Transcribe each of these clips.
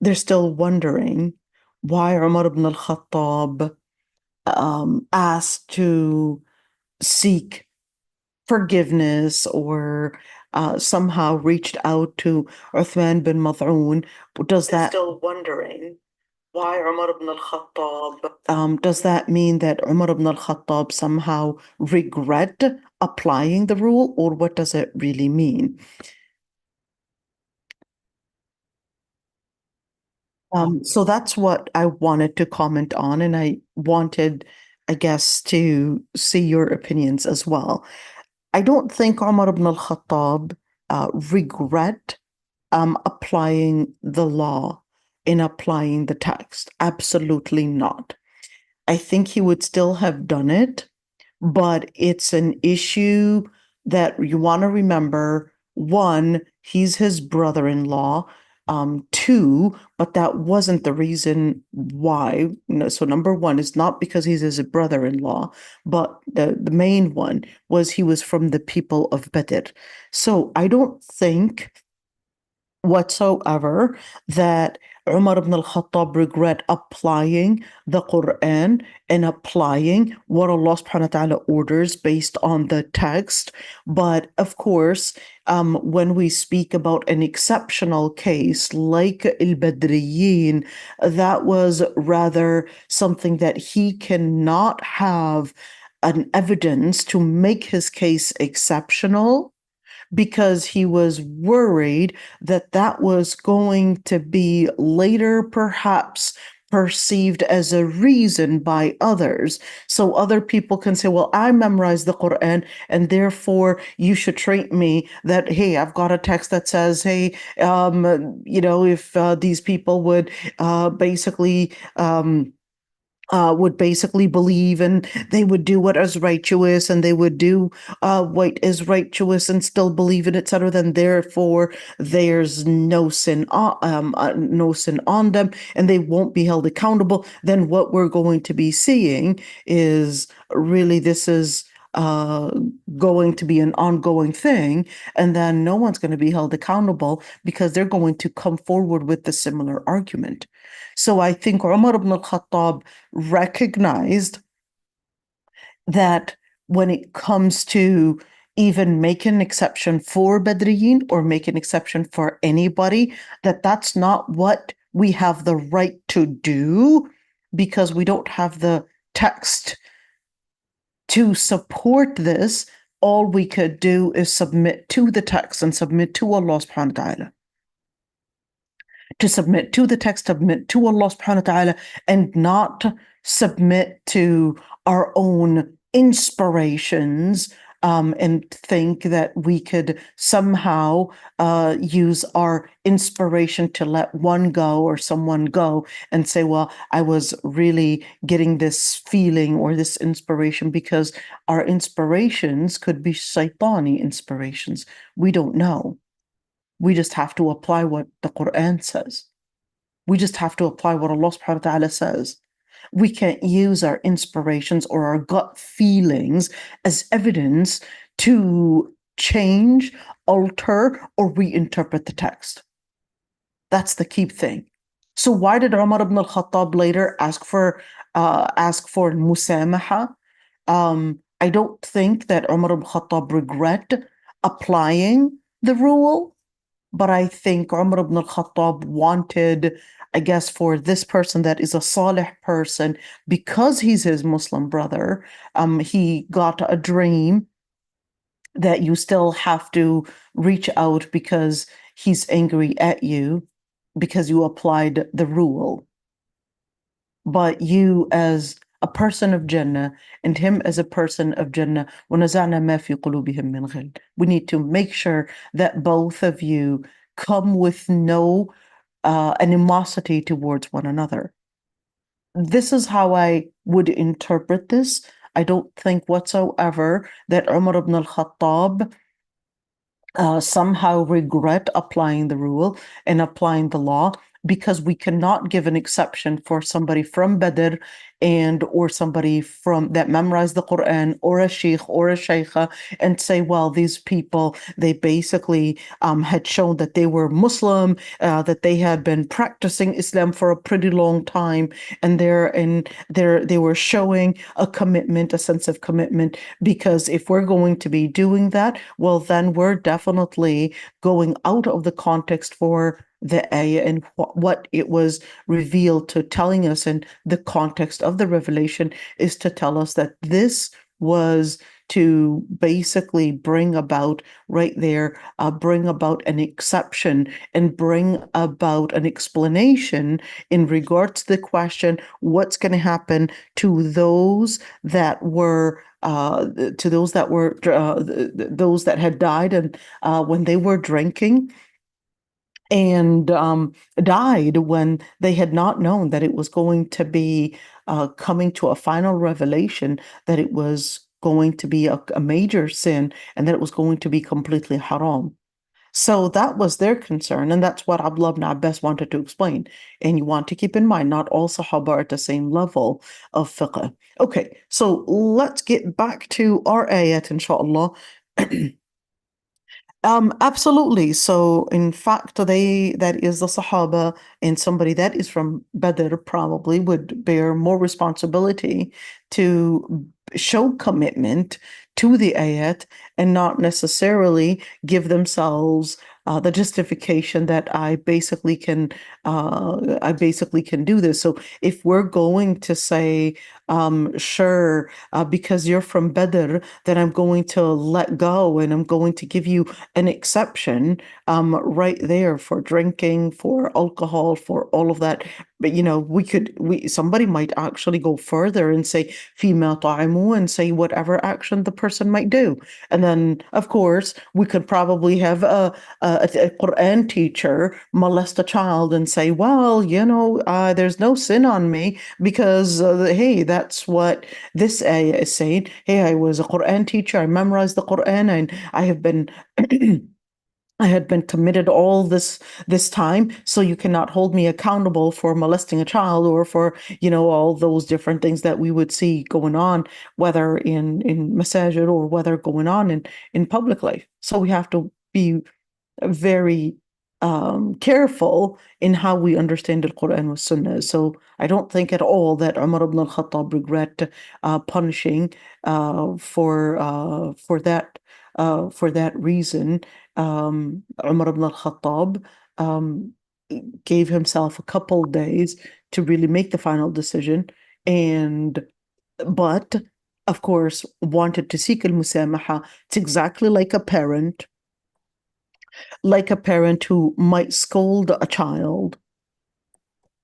they're still wondering why Umar ibn al-Khattab asked to seek forgiveness or somehow reached out to Uthman bin Mad'un. Does that still wondering why Umar ibn al-Khattab does that mean that Umar ibn al-Khattab somehow regret applying the rule, or what does it really mean? So that's what I wanted to comment on, and I wanted, I guess, to see your opinions as well. I don't think Umar ibn al-Khattab regret applying the law in applying the text. Absolutely not. I think he would still have done it, but it's an issue that you want to remember. One, he's his brother-in-law. Two, but that wasn't the reason why. So number one is not because he's his brother-in-law, but the main one was he was from the people of Badr. So I don't think whatsoever that Umar ibn al-Khattab regret applying the Quran and applying what Allah subhanahu wa ta'ala orders based on the text. But of course, when we speak about an exceptional case like al-Badriyin, that was rather something that he cannot have an evidence to make his case exceptional because he was worried that that was going to be later perhaps perceived as a reason by others. So other people can say, well, I memorized the Quran and therefore you should treat me that, hey, I've got a text that says, hey, if these people would basically believe and they would do what is righteous and they would do what is righteous and still believe in etc., then therefore there's no sin on them and they won't be held accountable. Then what we're going to be seeing is really this is uh, going to be an ongoing thing, and then no one's going to be held accountable because they're going to come forward with the similar argument. So I think Umar ibn al-Khattab recognized that when it comes to even make an exception for Badriyin or make an exception for anybody, that that's not what we have the right to do because we don't have the text to support this. All we could do is submit to the text and submit to Allah subhanahu wa ta'ala. To submit to the text, submit to Allah subhanahu wa ta'ala, and not submit to our own inspirations and think that we could somehow use our inspiration to let one go or someone go and say, well, I was really getting this feeling or this inspiration, because our inspirations could be shaitani inspirations. We don't know. We just have to apply what the Quran says. We just have to apply what Allah subhanahu wa ta'ala says. We can't use our inspirations or our gut feelings as evidence to change, alter, or reinterpret the text. That's the key thing. So why did Umar ibn al-Khattab later ask for musamaha? I don't think that Umar ibn al-Khattab regret applying the rule, but I think Umar ibn al-Khattab wanted, I guess, for this person that is a salih person, because he's his Muslim brother, he got a dream that you still have to reach out because he's angry at you because you applied the rule. But you as a person of Jannah and him as a person of Jannah, وَنَزَعْنَا مَا فِي قُلُوبِهِم مِّنْ غِلٍّ. We need to make sure that both of you come with no animosity towards one another. This is how I would interpret this. I don't think whatsoever that Umar ibn al-Khattab somehow regret applying the rule and applying the law. because we cannot give an exception for somebody from Badr or somebody from that memorized the Quran, or a sheikh or a sheikha, and say, well, these people, they basically had shown that they were Muslim, that they had been practicing Islam for a pretty long time, and they were showing a commitment, a sense of commitment. Because if we're going to be doing that, well, then we're definitely going out of the context for the ayah and what it was revealed to telling us. And the context of the revelation is to tell us that this was to basically bring about right there, bring about an exception and bring about an explanation in regards to the question, what's going to happen to those that were those that had died and when they were drinking and died when they had not known that it was going to be coming to a final revelation, that it was going to be a major sin and that it was going to be completely haram. So that was their concern, and that's what Abdullah ibn Abbas wanted to explain. And you want to keep in mind, not all Sahaba are at the same level of fiqh. Okay, so let's get back to our ayat, inshallah. Absolutely. So in fact, that is the Sahaba, and somebody that is from Badr probably would bear more responsibility to show commitment to the ayat and not necessarily give themselves the justification that I basically can do this. So if we're going to say, sure, because you're from Badr, then I'm going to let go and I'm going to give you an exception right there for drinking, for alcohol, for all of that. But somebody might actually go further and say female ta'imu and say whatever action the person might do. And then of course we could probably have a Quran teacher molest a child and say, well, there's no sin on me because hey, that's what this ayah is saying. Hey, I was a Quran teacher, I memorized the Quran, and I have been I had been committed all this time, so you cannot hold me accountable for molesting a child or for, all those different things that we would see going on, whether in masajid or whether going on in public life. So we have to be very careful in how we understand the Quran and Sunnah. So I don't think at all that Umar ibn al-Khattab regret punishing for that reason. Umar ibn al-Khattab gave himself a couple days to really make the final decision, but of course wanted to seek al-musamaha. It's exactly like a parent who might scold a child,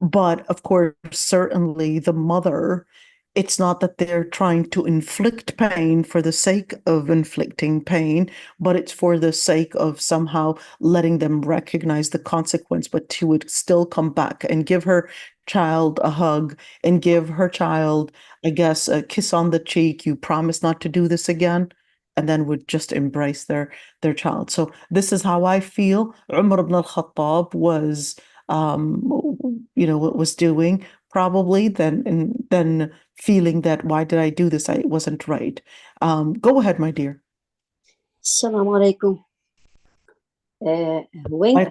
but of course, certainly the mother, it's not that they're trying to inflict pain for the sake of inflicting pain, but it's for the sake of somehow letting them recognize the consequence. But she would still come back and give her child a hug and give her child, I guess, a kiss on the cheek. You promise not to do this again. And then would just embrace their child. So this is how I feel Umar ibn al-Khattab was what was doing, probably then feeling that why did I do this? It wasn't right. Go ahead, my dear. Assalamu alaikum. When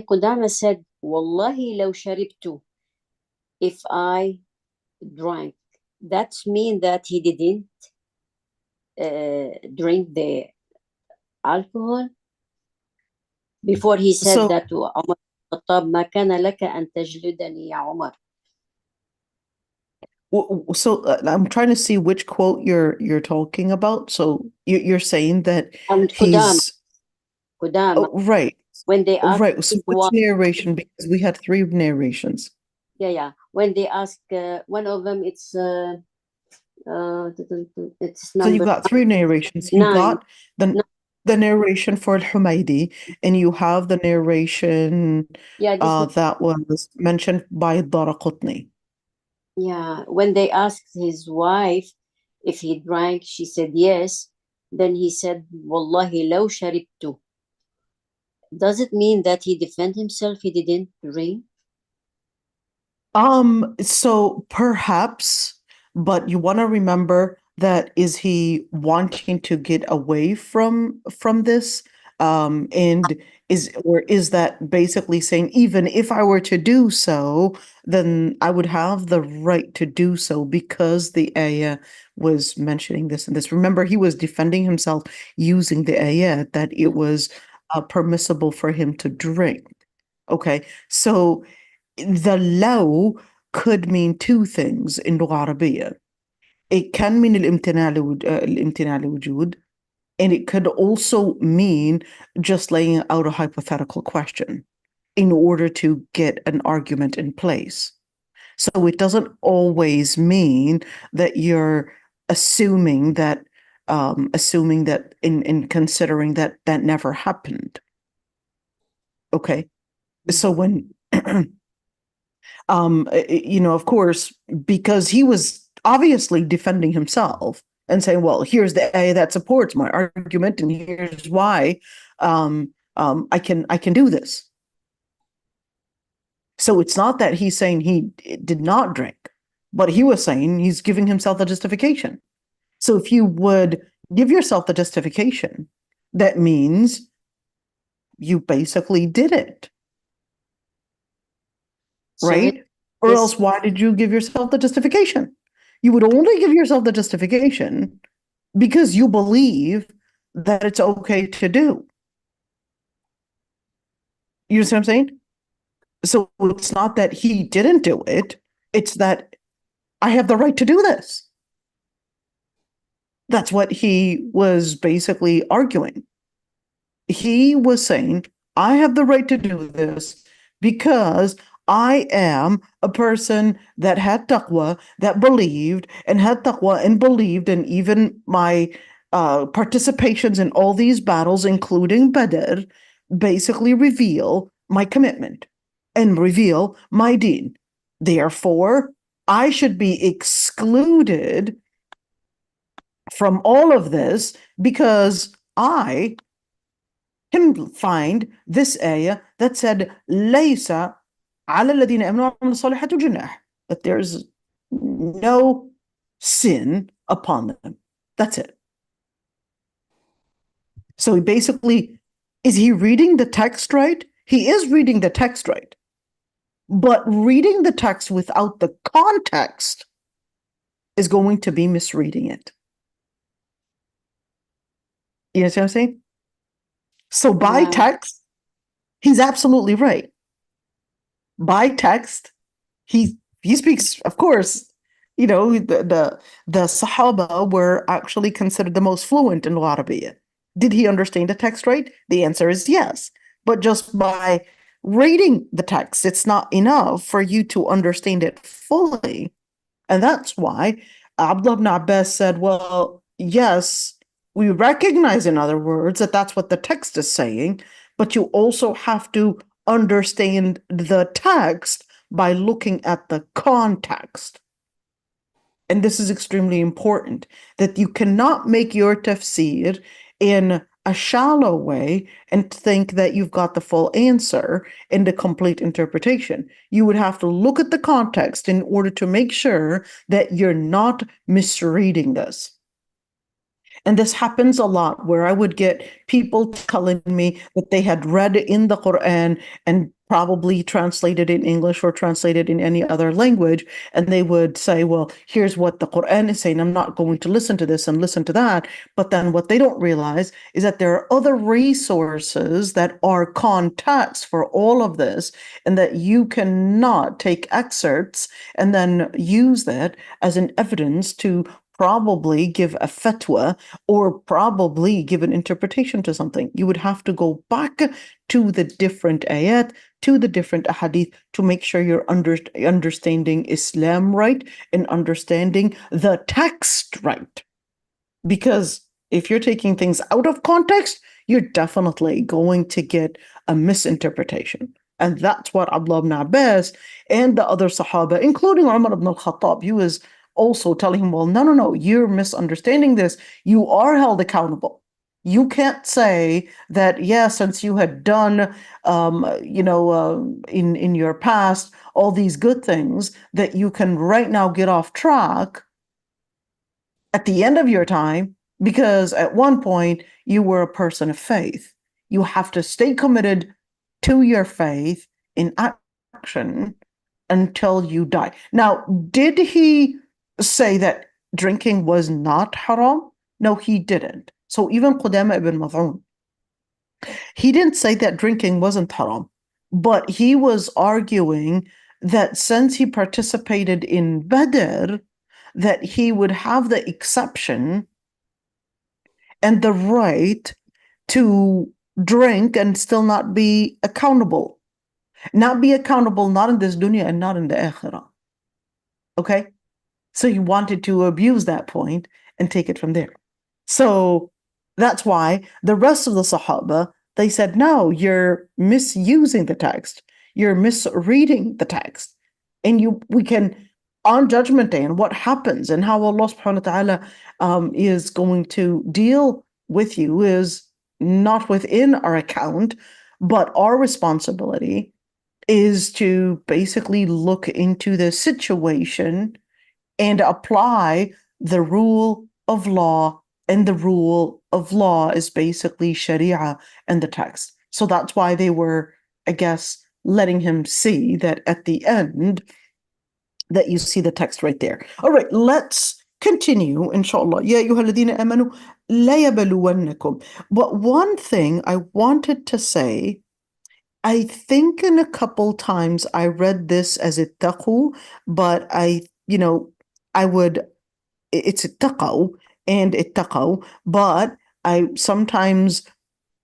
Qudama said, Wallahi law sharibtu, if I drank, that means that he didn't drink the alcohol. Before he said that to Umar al-Khattab, ما كان لك أن تجلدني يا عمر. So I'm trying to see which quote you're talking about. So you're saying that he's Qudama. Oh, right. When they asked, right. So which narration? Because we had 3 narrations. Yeah. When they ask, one of them, it's So you got 3 narrations. You got the narration for al-Humaydi, and you have the narration that was mentioned by Daraqutni. Yeah, when they asked his wife if he drank, she said yes. Then he said, Wallahi law sharibtu. Does it mean that he defended himself? He didn't drink? So perhaps, but you want to remember that is he wanting to get away from this? And is that basically saying, even if I were to do so, then I would have the right to do so because the ayah was mentioning this and this. Remember, he was defending himself using the ayah that it was permissible for him to drink. Okay, so the law could mean two things in لغة عربية. It can mean الامتناع لوجود, and it could also mean just laying out a hypothetical question in order to get an argument in place. So it doesn't always mean that you're assuming that in considering that never happened. Okay. So when of course, because he was obviously defending himself and saying, well, here's the A that supports my argument, and here's why I can do this. So it's not that he's saying he did not drink, but he was saying he's giving himself a justification. So if you would give yourself the justification, that means you basically did it. Right? Or else why did you give yourself the justification? You would only give yourself the justification because you believe that it's okay to do. You know what I'm saying? So it's not that he didn't do it, it's that I have the right to do this. That's what he was basically arguing. He was saying, I have the right to do this because I am a person that had taqwa, that believed and had taqwa and believed, and even my participations in all these battles, including Badr, basically reveal my commitment and reveal my deen. Therefore, I should be excluded from all of this because I can find this ayah that said, لَيْسَ عَلَى الَّذِينَ آمَنُوا وَعَمِلُوا الصَّالِحَاتِ جُنَاحٌ, that there's no sin upon them. That's it. So he basically, is he reading the text right? He is reading the text right. But reading the text without the context is going to be misreading it. You know what I'm saying? So by text, he's absolutely right. By text, he speaks, of course, the Sahaba were actually considered the most fluent in al-Arabiya. Did he understand the text right? The answer is yes. But just by reading the text, it's not enough for you to understand it fully. And that's why Abdullah ibn Abbas said, well, yes, we recognize, in other words, that that's what the text is saying, but you also have to understand the text by looking at the context. And this is extremely important, that you cannot make your tafsir in a shallow way and think that you've got the full answer and the complete interpretation. You would have to look at the context in order to make sure that you're not misreading this. And this happens a lot, where I would get people telling me that they had read in the Quran and probably translated in English or translated in any other language, and they would say, well, here's what the Quran is saying. I'm not going to listen to this and listen to that. But then what they don't realize is that there are other resources that are context for all of this, and that you cannot take excerpts and then use that as an evidence to probably give a fatwa or probably give an interpretation to something. You would have to go back to the different ayat, to the different ahadith, to make sure you're understanding Islam right and understanding the text right. Because if you're taking things out of context, you're definitely going to get a misinterpretation. And that's what Abdullah ibn Abbas and the other Sahaba, including Umar ibn al-Khattab, he was also telling him, well, no, you're misunderstanding this. You are held accountable. You can't say that, yeah, since you had done, in your past, all these good things, that you can right now get off track at the end of your time, because at one point you were a person of faith. You have to stay committed to your faith in action until you die. Now, did he say that drinking was not haram? No, he didn't. So even Qudama ibn Mad'un, he didn't say that drinking wasn't haram, but he was arguing that since he participated in Badr, that he would have the exception and the right to drink and still not be accountable. Not be accountable, not in this dunya and not in the akhirah. Okay? So he wanted to abuse that point and take it from there. So that's why the rest of the Sahaba, they said, no, you're misusing the text. You're misreading the text. And we can, on Judgment Day, and what happens and how Allah subhanahu wa ta'ala is going to deal with you is not within our account, but our responsibility is to basically look into the situation and apply the rule of law. And the rule of law is basically Sharia and the text. So that's why they were, I guess, letting him see that at the end, that you see the text right there. All right, let's continue, inshallah. Ya ayyuhalladhina amanu la yabluwannakum. But one thing I wanted to say, I think in a couple times I read this as ittaqu, but it's ittaqaw and ittaqaw, but I sometimes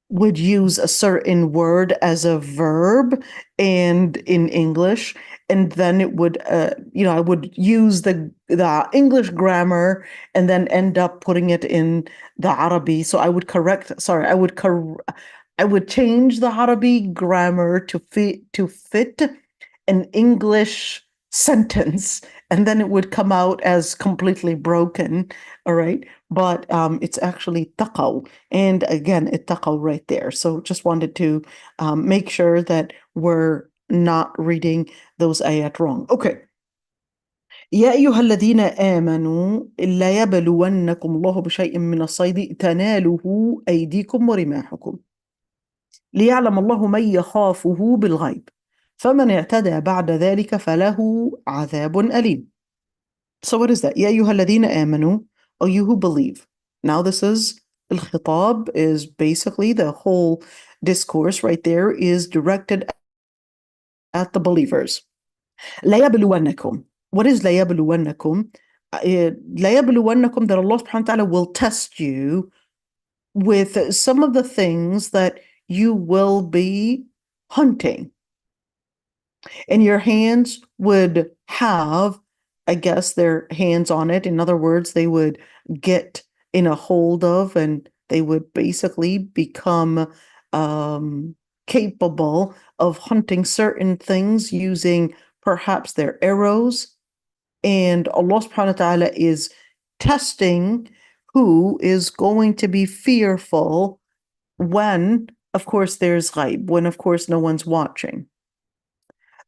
would use a certain word as a verb and in English, and then it would, I would use the English grammar and then end up putting it in the Arabi. So I would I would change the Arabi grammar to fit an English sentence, and then it would come out as completely broken. All right. But it's actually taqaw. And again, ittaqaw right there. So just wanted to make sure that we're not reading those ayat wrong. Okay. يا أيها الذين آمنوا لا يبلونكم الله بشيء من الصيد تناله أيديكم ورماحكم ليعلم الله من يخافه بالغيب فمن اعتدى بعد ذلك فله عذاب أليم. So what is that? يا أيها الذين آمنوا, or you who believe. Now this is al-khitab, is basically the whole discourse right there is directed at the believers. لا يبلونكم. What is لا يبلونكم? لا يبلونكم, that Allah subhanahu wa ta'ala will test you with some of the things that you will be hunting. And your hands would have, I guess, their hands on it. In other words, they would get in a hold of, and they would basically become capable of hunting certain things using perhaps their arrows. And Allah subhanahu wa ta'ala is testing who is going to be fearful when, of course, there's ghaib, when, of course, no one's watching.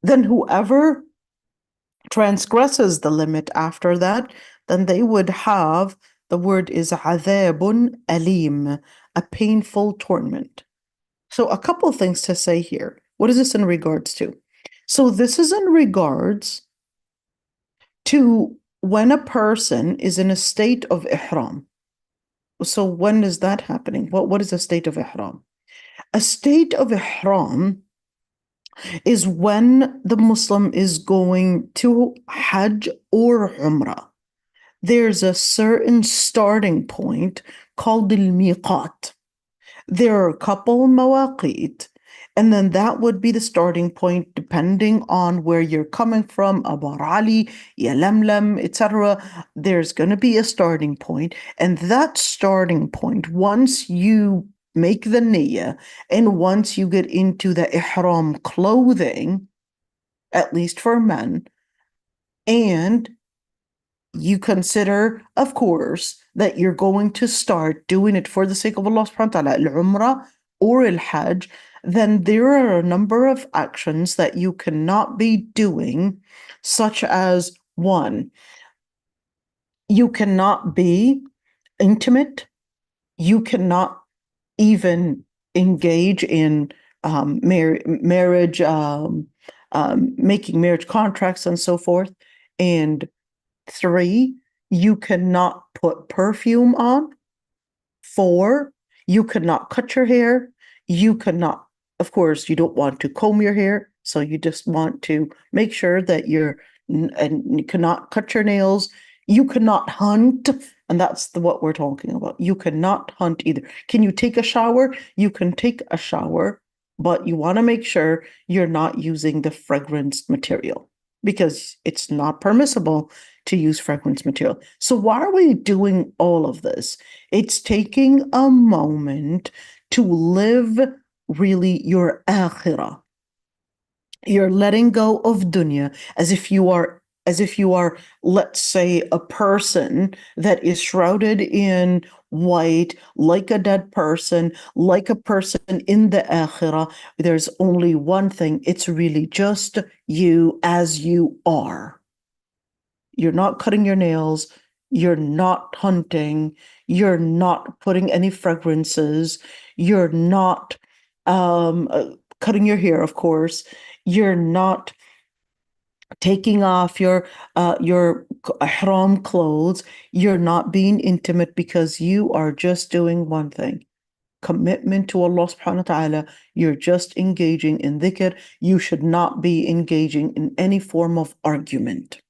Then whoever transgresses the limit after that, then they would have, the word is adhabun alim, a painful torment. So a couple of things to say here. What is this in regards to? So this is in regards to when a person is in a state of ihram. So when is that happening? What is a state of ihram? A state of ihram is when the Muslim is going to Hajj or Umrah. There's a certain starting point called al-miqat. There are a couple mawaqit, and then that would be the starting point depending on where you're coming from, Abar Ali, Yalamlam, etc. There's going to be a starting point, and that starting point, once you make the niyyah, and once you get into the ihram clothing, at least for men, and you consider, of course, that you're going to start doing it for the sake of Allah subhanahu wa ta'ala, al-Umrah or al-Hajj, then there are a number of actions that you cannot be doing, such as one, you cannot be intimate, you cannot even engage in marriage, making marriage contracts and so forth. And 3, you cannot put perfume on. 4, you cannot cut your hair. You cannot, of course, you don't want to comb your hair. So you just want to make sure that and you cannot cut your nails. You cannot hunt. And that's what we're talking about. You cannot hunt either. Can you take a shower? You can take a shower, but you want to make sure you're not using the fragrance material because it's not permissible to use fragrance material. So why are we doing all of this? It's taking a moment to live really your akhirah. You're letting go of dunya as if you are, let's say, a person that is shrouded in white, like a dead person, like a person in the akhirah. There's only one thing. It's really just you as you are. You're not cutting your nails. You're not hunting. You're not putting any fragrances. You're not cutting your hair, of course. You're not taking off your ihram clothes. You're not being intimate because you are just doing one thing. Commitment to Allah subhanahu wa ta'ala. You're just engaging in dhikr. You should not be engaging in any form of argument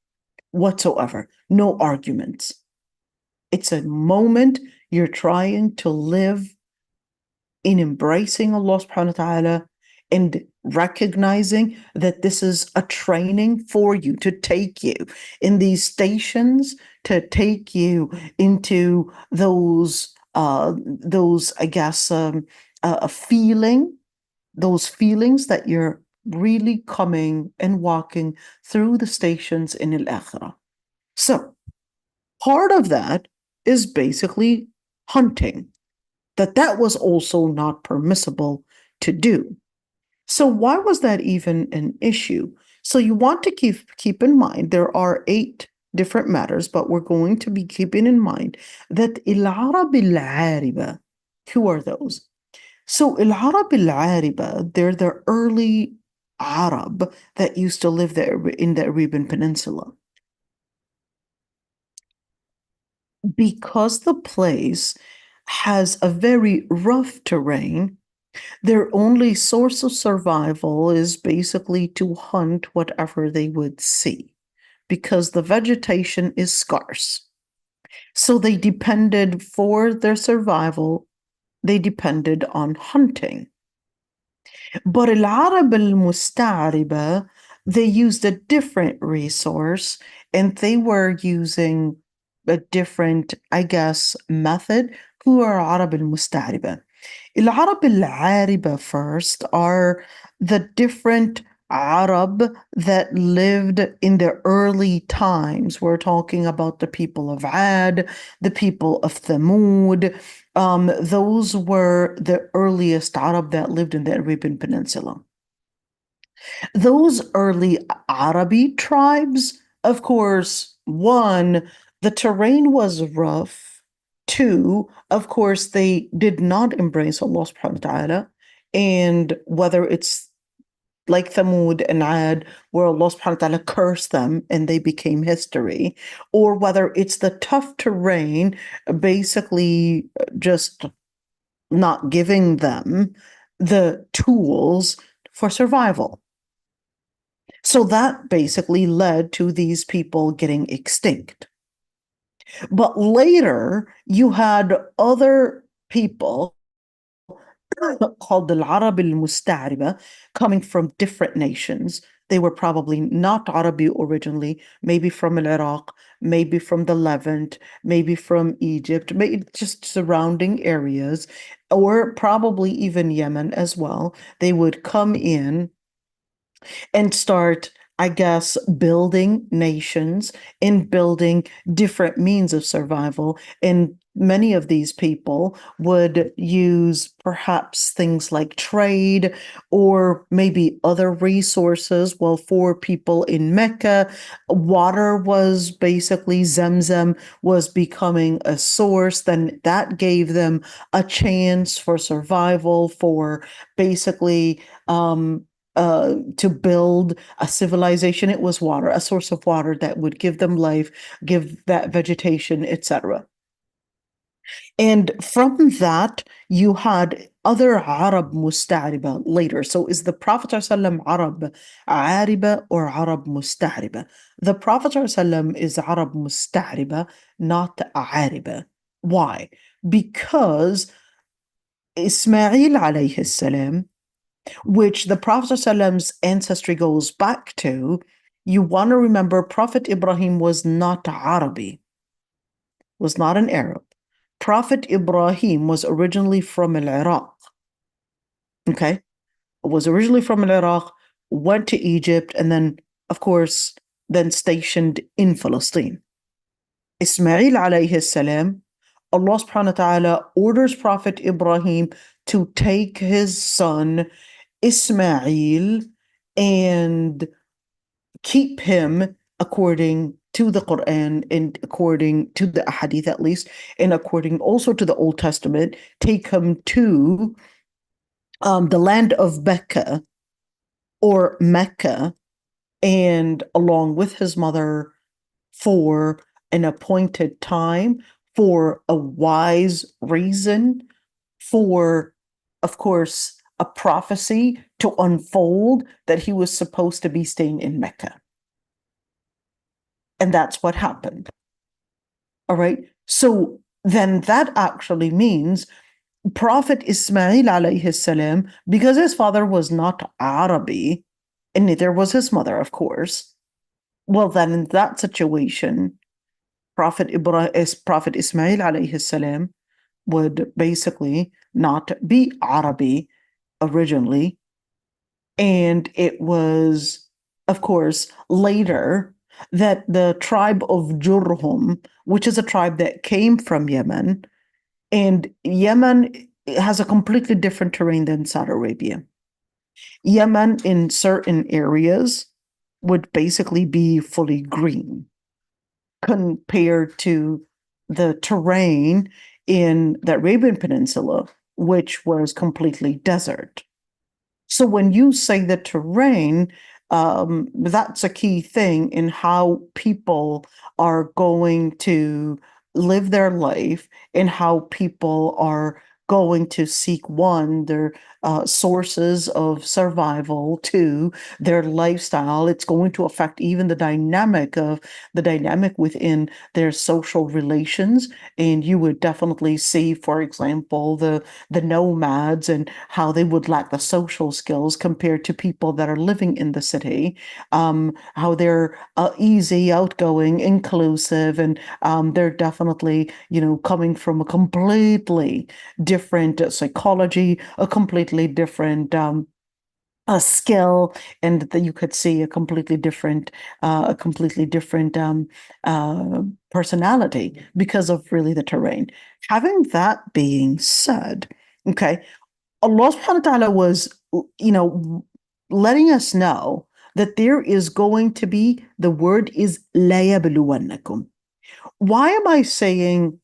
whatsoever. No arguments. It's a moment you're trying to live in embracing Allah subhanahu wa ta'ala and recognizing that this is a training for you, to take you in these stations, to take you into those I guess those feelings that you're really coming and walking through the stations in al-akhirah. So part of that is basically hunting, that was also not permissible to do. So why was that even an issue? So you want to keep in mind there are 8 different matters, but we're going to be keeping in mind that al-Arab al-Ariba, who are those? So al-Arab al-Ariba, they're the early Arab that used to live there in the Arabian Peninsula. Because the place has a very rough terrain, their only source of survival is basically to hunt whatever they would see, because the vegetation is scarce. So they depended, for their survival, they depended on hunting. But al-Arab al-Musta'riba, they used a different resource, and they were using a different, I guess, method. Who are Arab al-Musta'riba? Al-Arab al-Ariba first are the different Arab that lived in the early times. We're talking about the people of Ad, the people of Thamud. Those were the earliest Arab that lived in the Arabian Peninsula. Those early Arabi tribes, of course, 1, the terrain was rough. 2, of course, they did not embrace Allah subhanahu wa ta'ala. And whether it's like Thamud and Ad, where Allah subhanahu wa ta'ala cursed them and they became history, or whether it's the tough terrain, basically just not giving them the tools for survival. So that basically led to these people getting extinct. But later, you had other people called the Arab al-Musta'riba coming from different nations. They were probably not Arabi originally, maybe from Iraq, maybe from the Levant, maybe from Egypt, maybe just surrounding areas, or probably even Yemen as well. They would come in and start I guess, building nations, in building different means of survival. And many of these people would use perhaps things like trade or maybe other resources. Well, for people in Mecca, water was basically Zamzam was becoming a source. Then that gave them a chance for survival, for basically to build a civilization. It was water, a source of water that would give them life, give that vegetation, etc. And from that, you had other Arab musta'riba later. So is the Prophet ﷺ Arab ariba or Arab musta'riba? The Prophet ﷺ is Arab musta'riba, not ariba. Why? Because Ismail alayhi salam, which the Prophet ﷺ's ancestry goes back to, you want to remember Prophet Ibrahim was not Arabi, was not an Arab. Prophet Ibrahim was originally from Iraq. Okay? Was originally from Iraq, went to Egypt, and then, of course, then stationed in Palestine. Ismail alayhi salam, Allah subhanahu wa ta'ala orders Prophet Ibrahim to take his son Ismail and keep him according to the Quran and according to the Ahadith at least, and according also to the Old Testament, take him to the land of Mecca or Mecca, and along with his mother for an appointed time, for a wise reason, for, of course, a prophecy to unfold that he was supposed to be staying in Mecca. And that's what happened. All right. So then that actually means Prophet Ismail alayhi salam, because his father was not Arabi, and neither was his mother, of course. Well, then in that situation, Prophet Ismail alayhi salam would basically not be Arabi originally. And it was, of course, later that the tribe of Jurhum, which is a tribe that came from Yemen, and Yemen has a completely different terrain than Saudi Arabia. Yemen in certain areas would basically be fully green compared to the terrain in the Arabian Peninsula, which was completely desert. So when you say the terrain, that's a key thing in how people are going to live their life and how people are going to seek, one, their sources of survival, two, their lifestyle. It's going to affect even the dynamic within their social relations. And you would definitely see, for example, the nomads and how they would lack the social skills compared to people that are living in the city, how they're easy, outgoing, inclusive, and they're definitely, coming from a completely different psychology, a completely different a skill, and that you could see a completely different personality because of really the terrain. Having that being said, okay, Allah subhanahu wa ta'ala was, letting us know that there is going to be, the word is la yabluwannakum. Why am I saying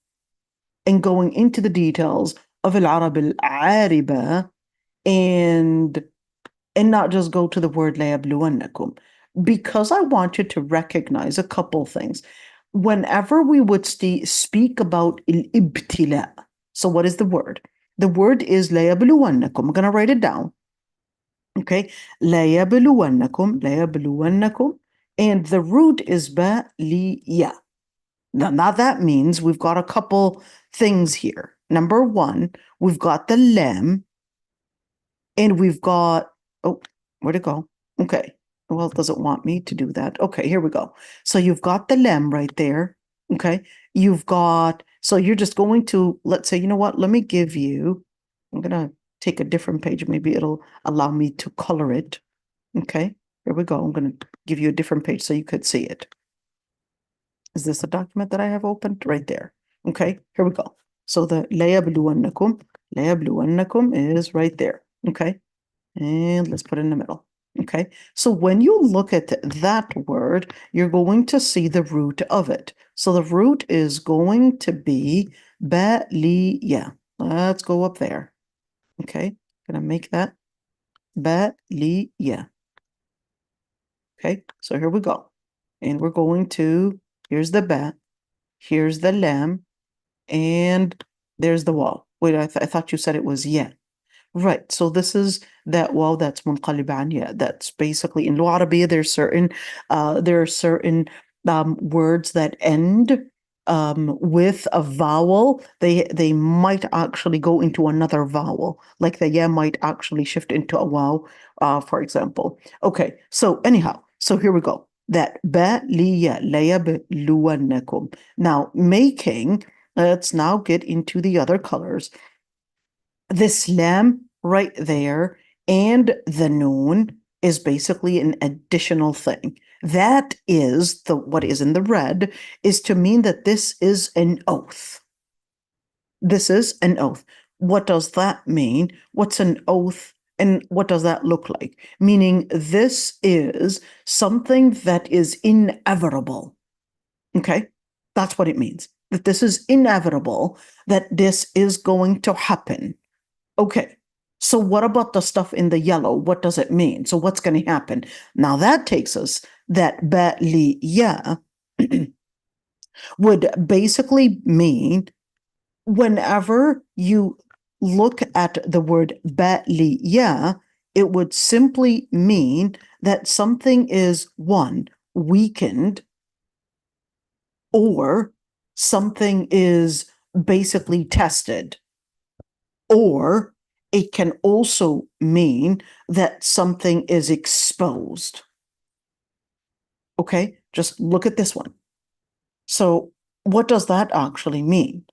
and going into the details of al-Arab al-Ariba and not just go to the word la yabluwannakum? Because I want you to recognize a couple things. Whenever we would speak about al-ibtila, so what is the word? The word is la yabluwannakum. I'm going to write it down. Okay, la yabluwannakum, and the root is ba li ya. Now that means we've got a couple things here. Number one, we've got the lam, and we've got, oh, where'd it go? Okay, well, it doesn't want me to do that. Okay, here we go. So you've got the lam right there. Okay, so you're just going to, let's say, you know what? Let me give you, I'm going to take a different page. Maybe it'll allow me to color it. Okay, Here we go. I'm going to give you a different page so you could see it. Is this a document that I have opened? Right there. Okay, here we go. So the لَيَبْلُوَنَّكُمْ is right there. Okay, and let's put it in the middle. Okay, so when you look at that word, you're going to see the root of it. So the root is going to be بَلِيَّ. Let's go up there. Okay, gonna make that بَلِيَّ. Okay, so here we go. And we're going to, here's the ba, here's the lam, and there's the waw. Wait, I thought you said it was yeah. Right, so this is that waw that's munqalib an ya. That's basically, in Lugha Arabiya, there are certain words that end with a vowel. They might actually go into another vowel, like the ya might actually shift into a waw, for example. Okay, so anyhow, so here we go. That ba liya layabluwannakum. Now making, let's now get into the other colors. This lam right there and the noon is basically an additional thing. That is what is in the red is to mean that this is an oath. This is an oath. What does that mean? What's an oath? And what does that look like? Meaning this is something that is inevitable. Okay? That's what it means. That this is inevitable, that this is going to happen. Okay. So what about the stuff in the yellow? What does it mean? So what's going to happen? Now that takes us that ba'liya would basically mean whenever you look at the word ba'liya, it would simply mean that something is one, weakened, or something is basically tested. Or it can also mean that something is exposed. Okay, just look at this one. So what does that actually mean?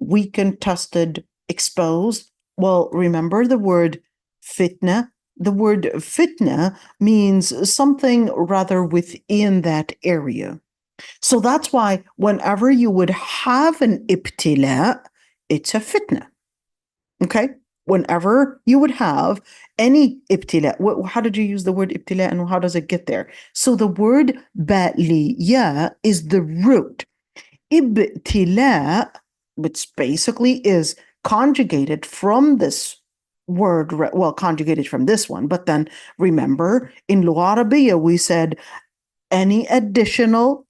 Weakened, tested, exposed. Well, remember the word fitna? The word fitna means something rather within that area. So that's why whenever you would have an ibtila, it's a fitna. Okay, whenever you would have any ibtila, how did you use the word ibtila and how does it get there? So the word ba'liya is the root. Ibtila, which basically is conjugated from this word, well, conjugated from this one, but then remember in Lugha Arabiya we said any additional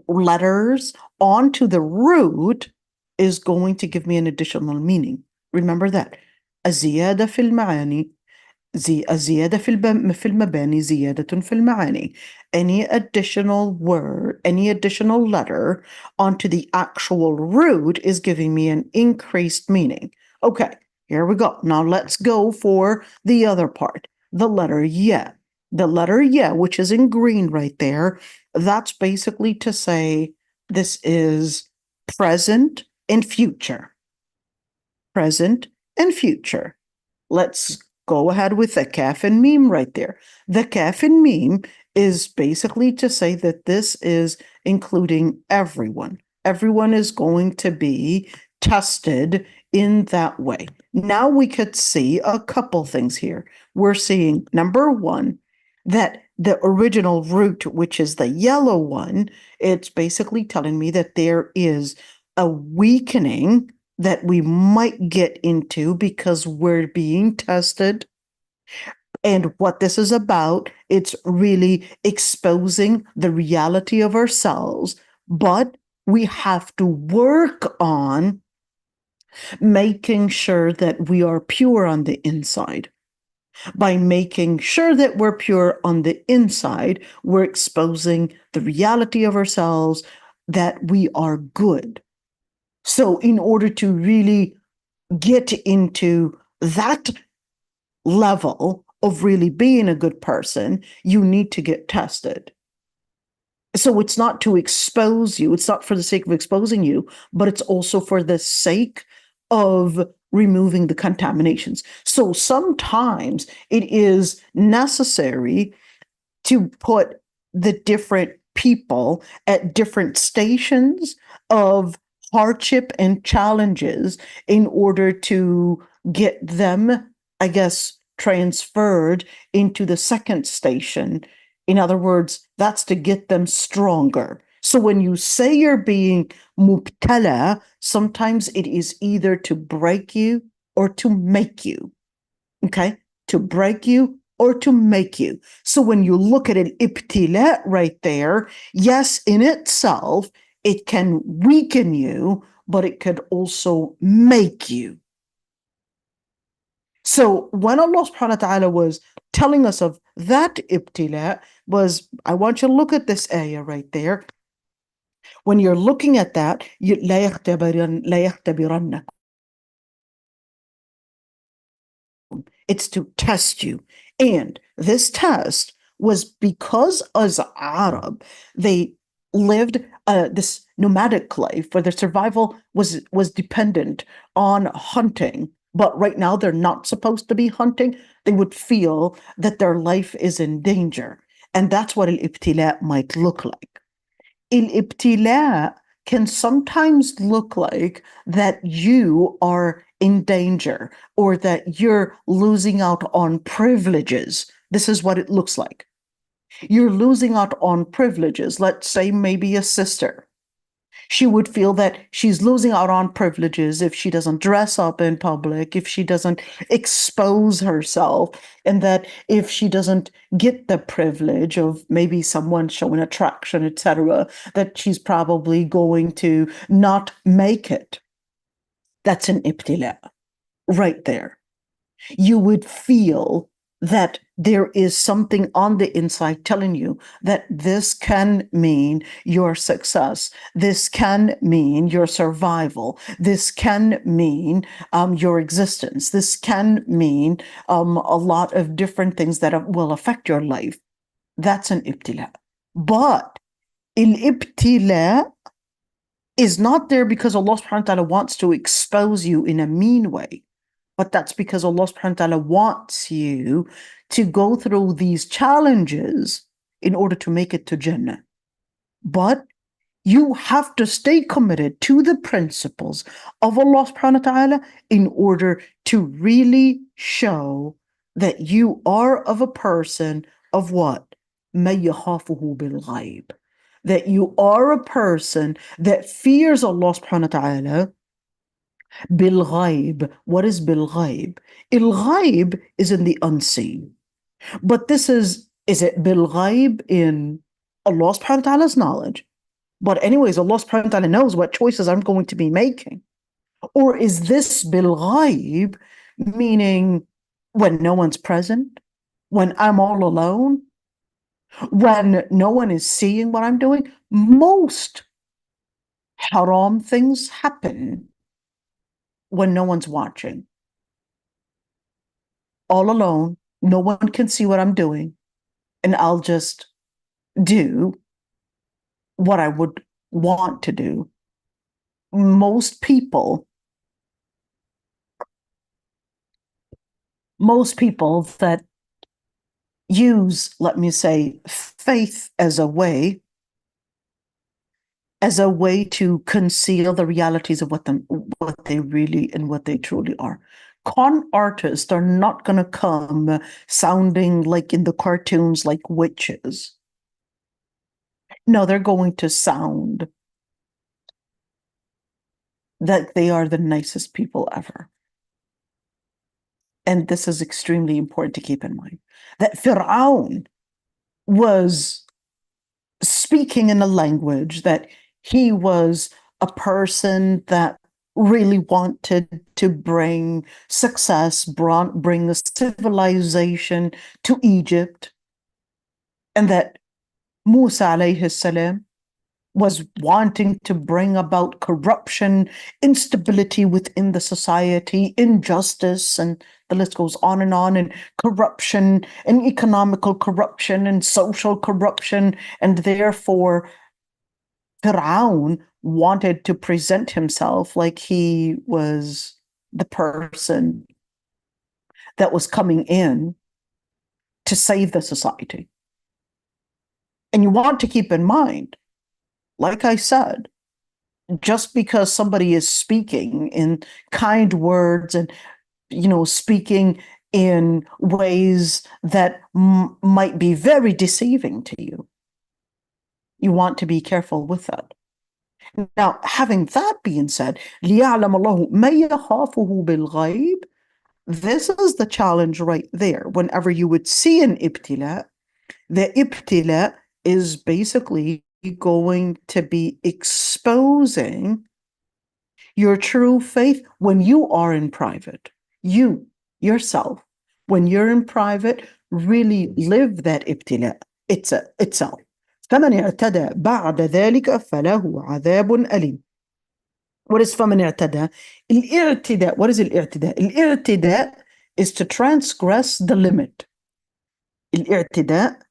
letters onto the root is going to give me an additional meaning. Remember that. الزيادة في المعاني الزيادة في المباني زيادة في المعاني. Any additional word, any additional letter onto the actual root is giving me an increased meaning. Okay, here we go. Now let's go for the other part, the letter ya. The letter ya, which is in green right there, that's basically to say this is present and future. Present and future. Let's go ahead with the kaf and meme right there. The kaf and meme is basically to say that this is including everyone. Everyone is going to be tested in that way. Now we could see a couple things here. We're seeing, number one, that the original root, which is the yellow one, it's basically telling me that there is a weakening that we might get into because we're being tested. And what this is about, it's really exposing the reality of ourselves, but we have to work on making sure that we are pure on the inside. By making sure that we're pure on the inside, we're exposing the reality of ourselves, that we are good. So in order to really get into that level of really being a good person, you need to get tested. So it's not to expose you, it's not for the sake of exposing you, but it's also for the sake of removing the contaminations. So sometimes it is necessary to put the different people at different stations of hardship and challenges in order to get them, I guess, transferred into the second station. In other words, that's to get them stronger. So when you say you're being mubtala, sometimes it is either to break you or to make you. Okay? To break you or to make you. So when you look at an ibtila right there, yes, in itself, it can weaken you, but it could also make you. So when Allah subhanahu wa ta'ala was telling us of that ibtila, I want you to look at this ayah right there. When you're looking at that, لا يختبرنكم. It's to test you. And this test was because as Arab, they lived this nomadic life where their survival was dependent on hunting. But right now they're not supposed to be hunting. They would feel that their life is in danger. And that's what al-ibtila might look like. Al-ibtila can sometimes look like that you are in danger or that you're losing out on privileges. This is what it looks like. You're losing out on privileges. Let's say maybe a sister. She would feel that she's losing out on privileges if she doesn't dress up in public, if she doesn't expose herself, and that if she doesn't get the privilege of maybe someone showing attraction, etc., that she's probably going to not make it. That's an ibtila right there. You would feel that there is something on the inside telling you that this can mean your success. This can mean your survival. This can mean your existence. This can mean a lot of different things that will affect your life. That's an ibtila. But al-ibtila is not there because Allah subhanahu wa ta'ala wants to expose you in a mean way. But that's because Allah subhanahu wa ta'ala wants you to go through these challenges in order to make it to Jannah. But you have to stay committed to the principles of Allah subhanahu wa ta'ala in order to really show that you are of a person of what? مَن يَخَافُهُ بِالْغَيْبِ. That you are a person that fears Allah subhanahu wa ta'ala بالغيب. What is بالغيب? الغيب is in the unseen. But this is it بالغيب in Allah subhanahu wa ta'ala's knowledge? But anyways, Allah subhanahu wa ta'ala knows what choices I'm going to be making. Or is this بالغيب, meaning when no one's present, when I'm all alone, when no one is seeing what I'm doing? Most haram things happen when no one's watching. All alone, no one can see what I'm doing, and I'll just do what I would want to do. Most people that use, let me say, faith as a way to conceal the realities of what they really and what they truly are. Con artists are not going to come sounding like in the cartoons like witches. No, they're going to sound that they are the nicest people ever. And this is extremely important to keep in mind. That Fir'aun was speaking in a language that he was a person that really wanted to bring success, bring a civilization to Egypt, and that Musa alayhi salam was wanting to bring about corruption, instability within the society, injustice, and the list goes on, and corruption, and economical corruption, and social corruption, and therefore Fir'aun wanted to present himself like he was the person that was coming in to save the society. And you want to keep in mind, like I said, just because somebody is speaking in kind words and, speaking in ways that might be very deceiving to you, you want to be careful with that. Now, having that being said, لِيَعْلَمَ اللَّهُ مَن يَخَافُهُ بِالْغَيْبِ, this is the challenge right there. Whenever you would see an ibtila, the ibtila is basically going to be exposing your true faith when you are in private. You, yourself, when you're in private, really live that ibtila itself. فَمَنِ اعْتَدَى بَعْدَ ذَلِكَ فَلَهُ عَذَابٌ أَلِيمٌ. What is فَمَنِ اعْتَدَى? الْإِعْتِدَاء. What is الْإِعْتِدَاء? الْإِعْتِدَاء is to transgress the limit. الْإِعْتِدَاء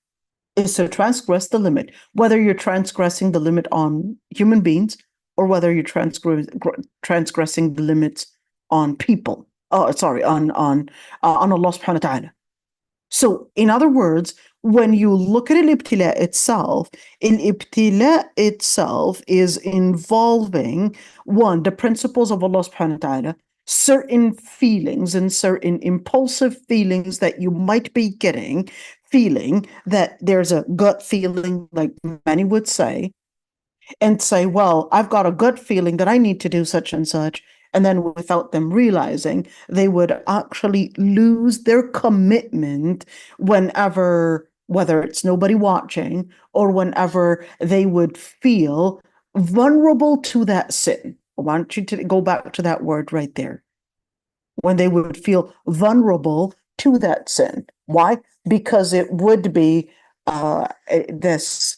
is to transgress the limit, whether you're transgressing the limit on human beings or whether you're transgressing the limits on people. On Allah subhanahu wa ta'ala. So, in other words, when you look at al-ibtila itself is involving, one, the principles of Allah subhanahu wa ta'ala, certain feelings and certain impulsive feelings that you might be getting, feeling that there's a gut feeling, like many would say, and say, well, I've got a gut feeling that I need to do such and such. And then without them realizing, they would actually lose their commitment whenever, whether it's nobody watching or whenever they would feel vulnerable to that sin. I want you to go back to that word right there. When they would feel vulnerable to that sin. Why? Because it would be this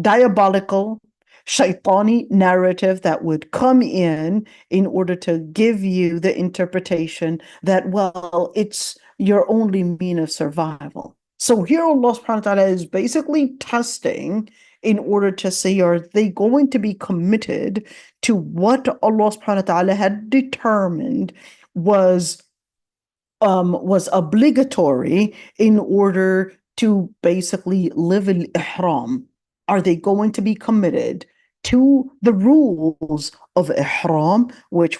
diabolical, shaitani narrative that would come in order to give you the interpretation that, well, it's your only means of survival. So here Allah subhanahu wa ta'ala is basically testing in order to say, are they going to be committed to what Allah subhanahu wa ta'ala had determined was obligatory in order to basically live al-ihram? Are they going to be committed to the rules of ihram, which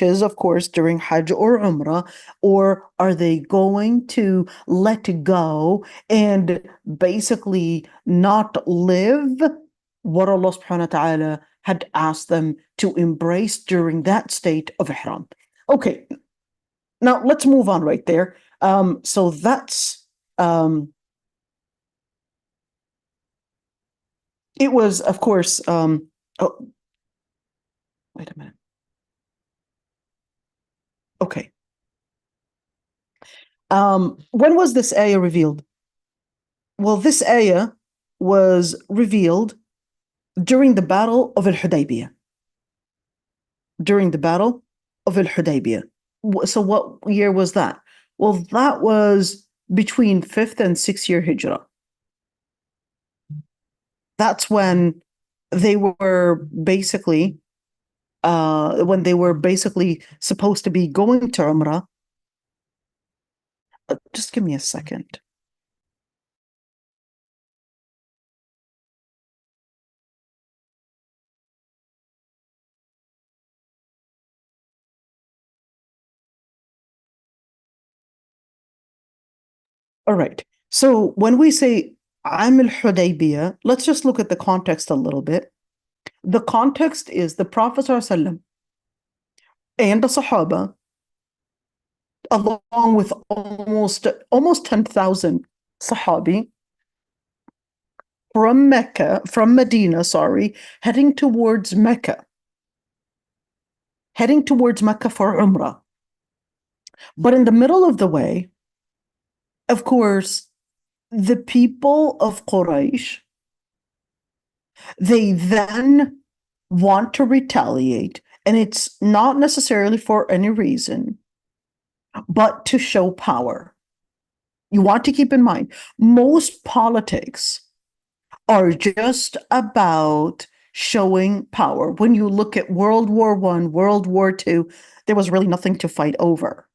is, of course, during Hajj or Umrah, or are they going to let go and basically not live what Allah subhanahu wa ta'ala had asked them to embrace during that state of ihram? Okay, now let's move on right there. So that's it was, of course, oh, wait a minute. Okay. When was this ayah revealed? Well, this ayah was revealed during the Battle of al-Hudaybiyah. During the Battle of al-Hudaybiyah. So what year was that? Well, that was between 5th and 6th year Hijrah. That's when they were basically supposed to be going to Umrah. Just give me a second. All right. So when we say Am al-Hudaybiyah, let's just look at the context a little bit. The context is the Prophet ﷺ and the Sahaba, along with almost 10,000 Sahabi from Medina, heading towards Mecca for Umrah. But in the middle of the way, of course, the people of Quraysh, they then want to retaliate, and it's not necessarily for any reason, but to show power. You want to keep in mind, most politics are just about showing power. When you look at World War I, World War II, there was really nothing to fight over.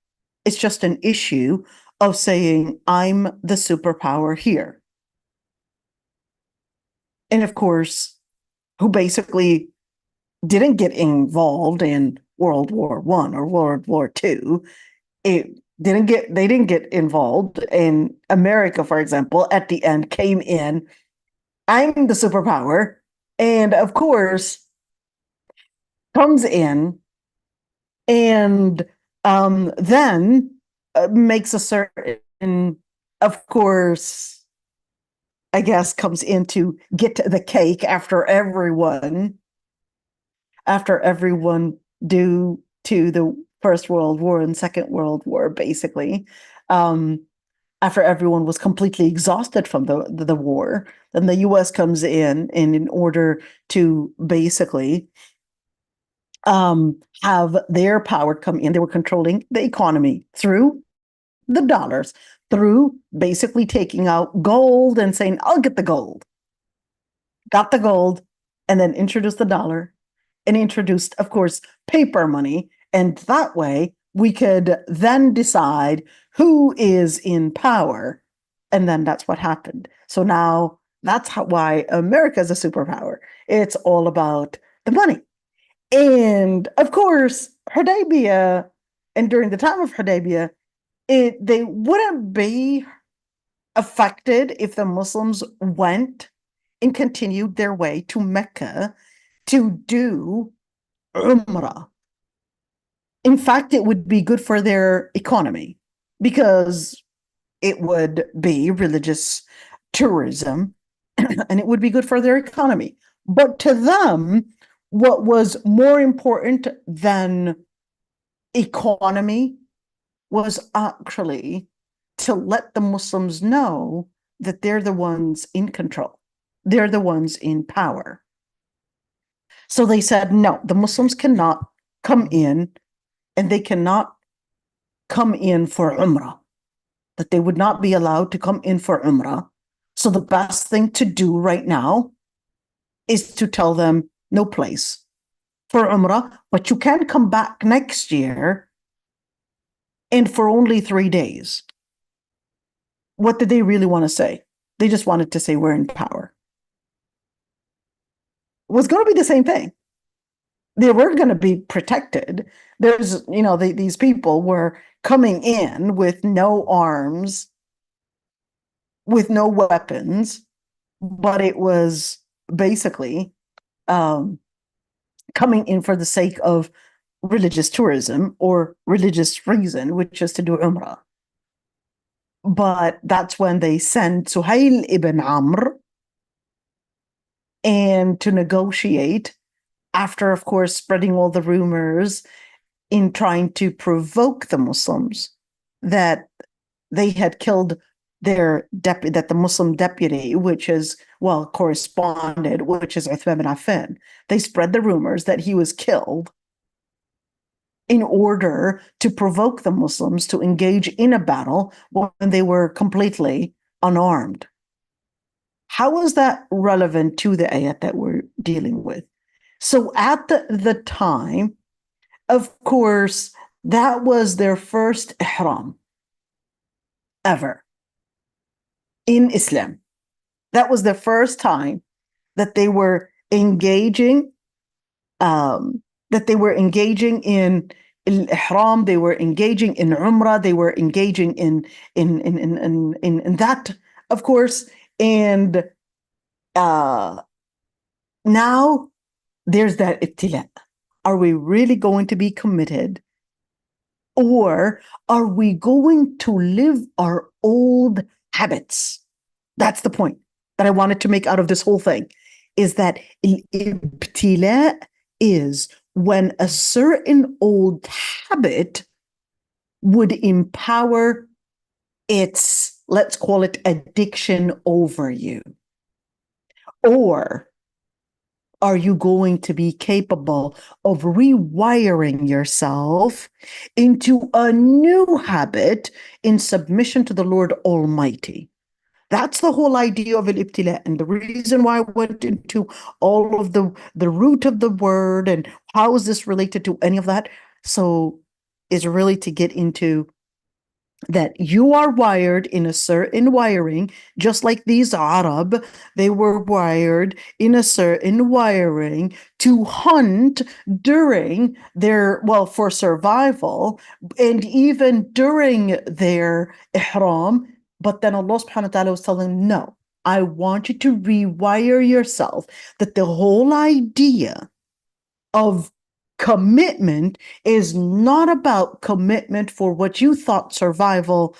It's just an issue of saying, I'm the superpower here. And of course, who basically didn't get involved in World War I or World War II, they didn't get involved. In America, for example, at the end came in, I'm the superpower, and of course comes in and then makes a certain, of course, I guess, comes in to get the cake after everyone due to the First World War and Second World War, basically. After everyone was completely exhausted from the war, then the US comes in, and in order to basically have their power come in, they were controlling the economy through the dollars, through basically taking out gold and saying, I'll get the gold. Got the gold, and then introduced the dollar, and introduced, of course, paper money. And that way we could then decide who is in power. And then that's what happened. So now that's why America is a superpower. It's all about the money. And of course, Hudaybiyah, and during the time of Hudaybiyah, they wouldn't be affected if the Muslims went and continued their way to Mecca to do Umrah. In fact, it would be good for their economy because it would be religious tourism and it would be good for their economy. But to them, what was more important than economy was actually to let the Muslims know that they're the ones in control. They're the ones in power. So they said, no, the Muslims cannot come in, and they cannot come in for Umrah, that they would not be allowed to come in for Umrah. So the best thing to do right now is to tell them no place for Umrah, but you can come back next year and for only 3 days. What did they really want to say? They just wanted to say we're in power. It was going to be the same thing. They were going to be protected. There's, these people were coming in with no arms, with no weapons, but it was basically coming in for the sake of religious tourism or religious reason, which is to do Umrah. But that's when they send Suhail ibn Amr and to negotiate, after, of course, spreading all the rumors in trying to provoke the Muslims that they had killed their deputy, that the Muslim deputy, which is, corresponded, which is Uthman bin Affan. They spread the rumors that he was killed in order to provoke the Muslims to engage in a battle when they were completely unarmed. How is that relevant to the ayat that we're dealing with? So at the time, of course, that was their first ihram ever in Islam. That was the first time that they were engaging, in al-ihram, they were engaging in Umrah, they were engaging in that, of course. And now there's that ibtila. Are we really going to be committed? Or are we going to live our old habits? That's the point that I wanted to make out of this whole thing, is that ibtila is when a certain old habit would empower its, let's call it, addiction over you. Or are you going to be capable of rewiring yourself into a new habit in submission to the Lord Almighty? That's the whole idea of al-ibtila. And the reason why I went into all of the root of the word and how is this related to any of that. So is really to get into that you are wired in a certain wiring, just like these Arab, they were wired in a certain wiring to hunt during their, well, for survival, and even during their ihram. But then Allah subhanahu wa ta'ala was telling them, no, I want you to rewire yourself, that the whole idea of commitment is not about commitment for what you thought survival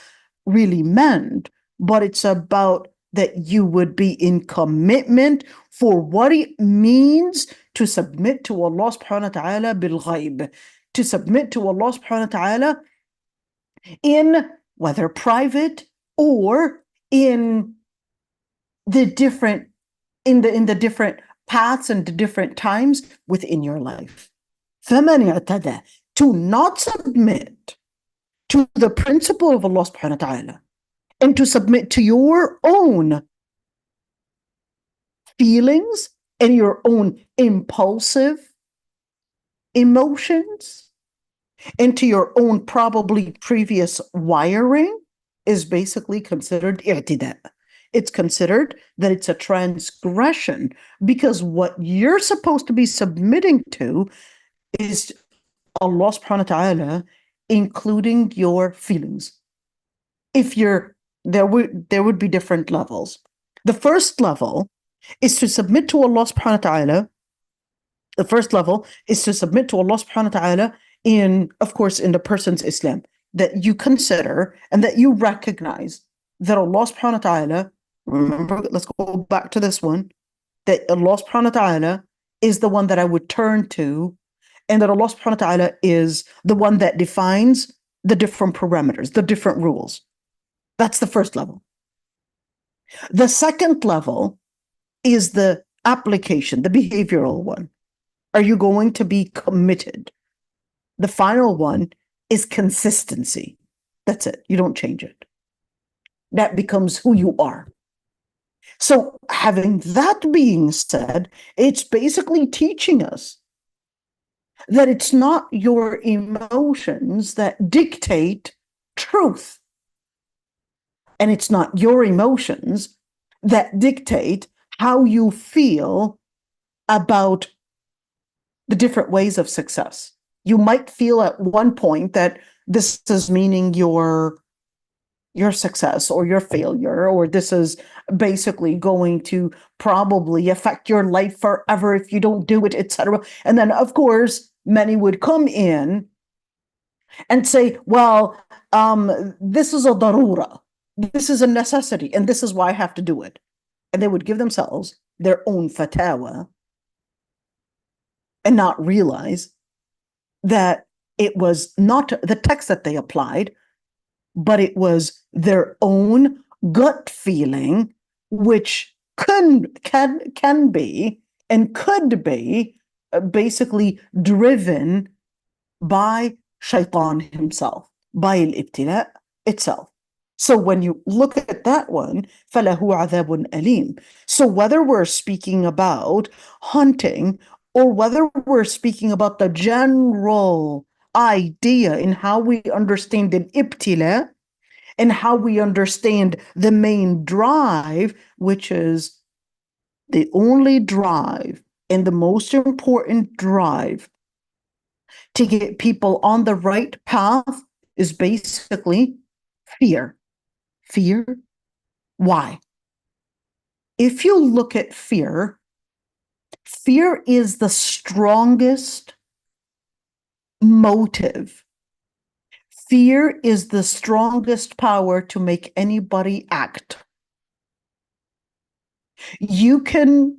really meant, but it's about that you would be in commitment for what it means to submit to Allah subhanahu wa ta'ala bil ghaib, to submit to Allah subhanahu wa ta'ala in whether private or in the different different paths and the different times within your life. فَمَنْ اعْتَدَى, to not submit to the principle of Allah subhanahu wa ta'ala and to submit to your own feelings and your own impulsive emotions and to your own probably previous wiring is basically considered i'tida. It's considered that it's a transgression because what you're supposed to be submitting to is Allah subhanahu wa ta'ala, including your feelings. If you're there would be different levels. The first level is to submit to Allah subhanahu wa ta'ala. The first level is to submit to Allah subhanahu wa ta'ala in, of course, in the person's Islam, that you consider and that you recognize that Allah subhanahu wa ta'ala, remember, let's go back to this one, that Allah subhanahu wa ta'ala is the one that I would turn to, and that Allah subhanahu wa ta'ala is the one that defines the different parameters, the different rules. That's the first level. The second level is the application, the behavioral one. Are you going to be committed? The final one is consistency. That's it. You don't change it. That becomes who you are. So having that being said, it's basically teaching us that it's not your emotions that dictate truth. And it's not your emotions that dictate how you feel about the different ways of success. You might feel at one point that this is meaning your success or your failure, or this is basically going to probably affect your life forever if you don't do it, etc. And then, of course, many would come in and say, well, this is a darura. This is a necessity, and this is why I have to do it. And they would give themselves their own fatawa and not realize that it was not the text that they applied, but it was their own gut feeling, which can be and could be basically driven by shaitan himself, by al-ibtila itself. So when you look at that one, فَلَهُ عَذَابٌ أَلِيمٌ. So whether we're speaking about hunting or whether we're speaking about the general idea in how we understand an ibtila and how we understand the main drive, which is the only drive and the most important drive to get people on the right path, is basically fear. Fear. Why? If you look at fear, fear is the strongest motive. Fear is the strongest power to make anybody act. You can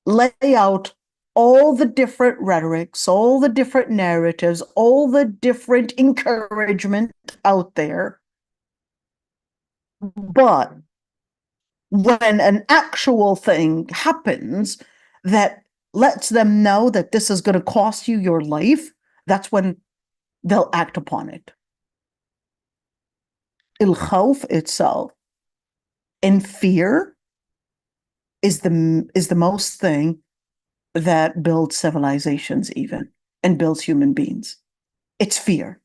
lay out all the different rhetorics, all the different narratives, all the different encouragement out there. But when an actual thing happens that lets them know that this is going to cost you your life, that's when they'll act upon it. Al-khawf itself And fear is the most thing that builds civilizations even and builds human beings. It's fear.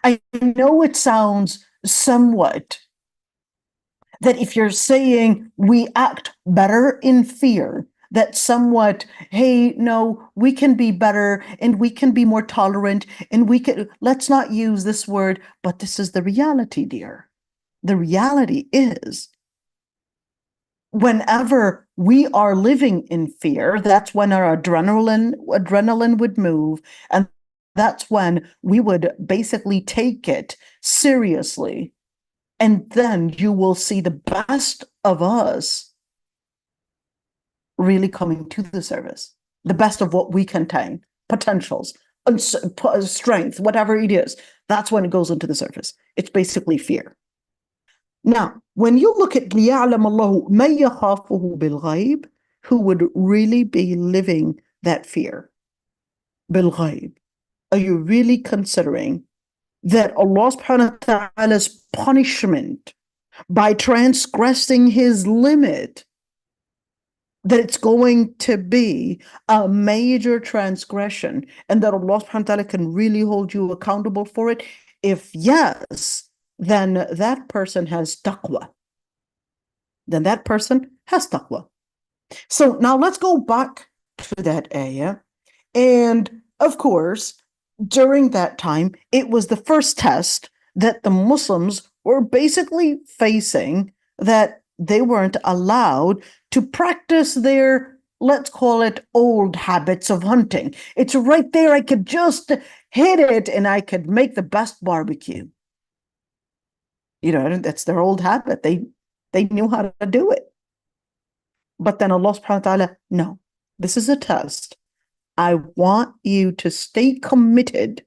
I know it sounds somewhat that if you're saying we act better in fear, that somewhat, hey, no, we can be better and we can be more tolerant and we can, let's not use this word, but this is the reality, dear. The reality is, whenever we are living in fear, that's when our adrenaline would move, and that's when we would basically take it seriously. And then you will see the best of us really coming to the service, the best of what we contain, potentials, strength, whatever it is. That's when it goes into the surface. It's basically fear. Now, when you look at لِيَعْلَمَ اللَّهُ مَن يَخَافُهُ بِالْغَيْبِ, who would really be living that fear? بِالْغَيْبِ. Are you really considering that Allah subhanahu wa ta'ala's punishment by transgressing his limit, that it's going to be a major transgression and that Allah subhanahu wa ta'ala can really hold you accountable for it? If yes, then that person has taqwa. Then that person has taqwa. So now let's go back to that ayah. And of course, during that time, it was the first test that the Muslims were basically facing, that they weren't allowed to practice their, let's call it, old habits of hunting. It's right there. I could just hit it and I could make the best barbecue. You know, that's their old habit. They knew how to do it. But then Allah subhanahu wa ta'ala, no, this is a test. I want you to stay committed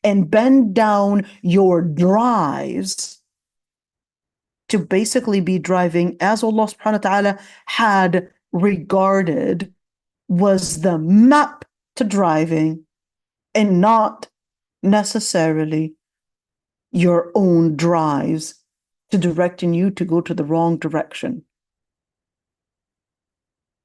and bend down your drives to basically be driving as Allah subhanahu wa ta'ala had regarded was the map to driving, and not necessarily your own drives to directing you to go to the wrong direction.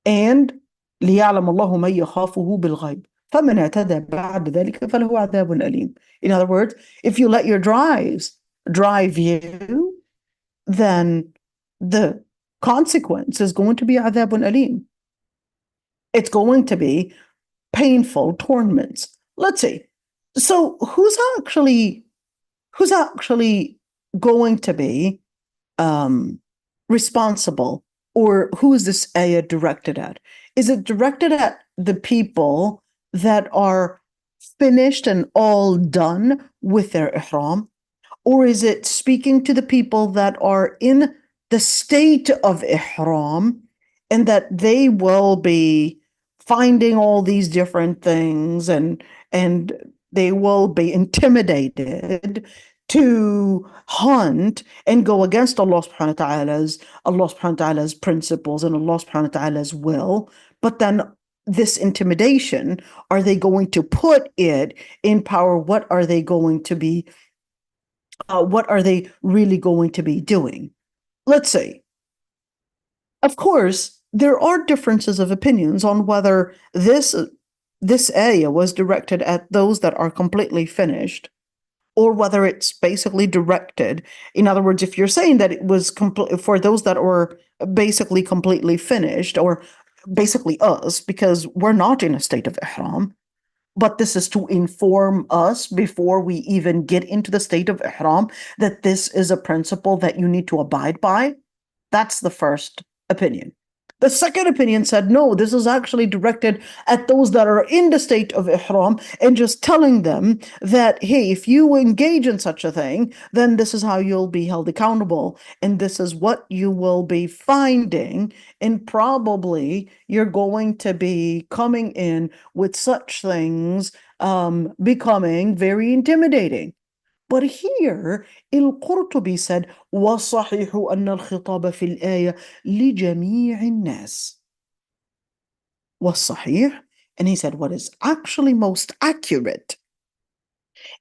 And لِيَعْلَمَ اللَّهُ مَن يَخَافُهُ بِالْغَيْبِ فَمَنْ اعْتَدَى بَعْدَ ذَلِكَ فَلَهُ عَذَابٌ أَلِيمٌ. In other words, if you let your drives drive you, then the consequence is going to be عَذَابٌ أَلِيمٌ. It's going to be painful torments. Let's see. So who's actually going to be responsible, or who is this ayah directed at? Is it directed at the people that are finished and all done with their ihram? Or is it speaking to the people that are in the state of ihram and that they will be finding all these different things and they will be intimidated to hunt and go against Allah subhanahu wa ta'ala's principles and Allah subhanahu wa ta'ala's will? But then this intimidation, are they going to put it in power? What are they going to be? What are they really going to be doing? Let's see. Of course, there are differences of opinions on whether this ayah was directed at those that are completely finished, or whether it's basically directed. In other words, if you're saying that it was for those that were basically completely finished, or basically us, because we're not in a state of ihram, but this is to inform us before we even get into the state of ihram that this is a principle that you need to abide by. That's the first opinion. The second opinion said, no, this is actually directed at those that are in the state of ihram, and just telling them that, hey, if you engage in such a thing, then this is how you'll be held accountable, and this is what you will be finding, and probably you're going to be coming in with such things becoming very intimidating. But here, القرطبي said, وَصَحِيحُ أَنَّ الْخِطَابَ فِي الْآيَةِ لِجَمِيعِ النَّاسِ. وَالصَّحِيح, and he said, what is actually most accurate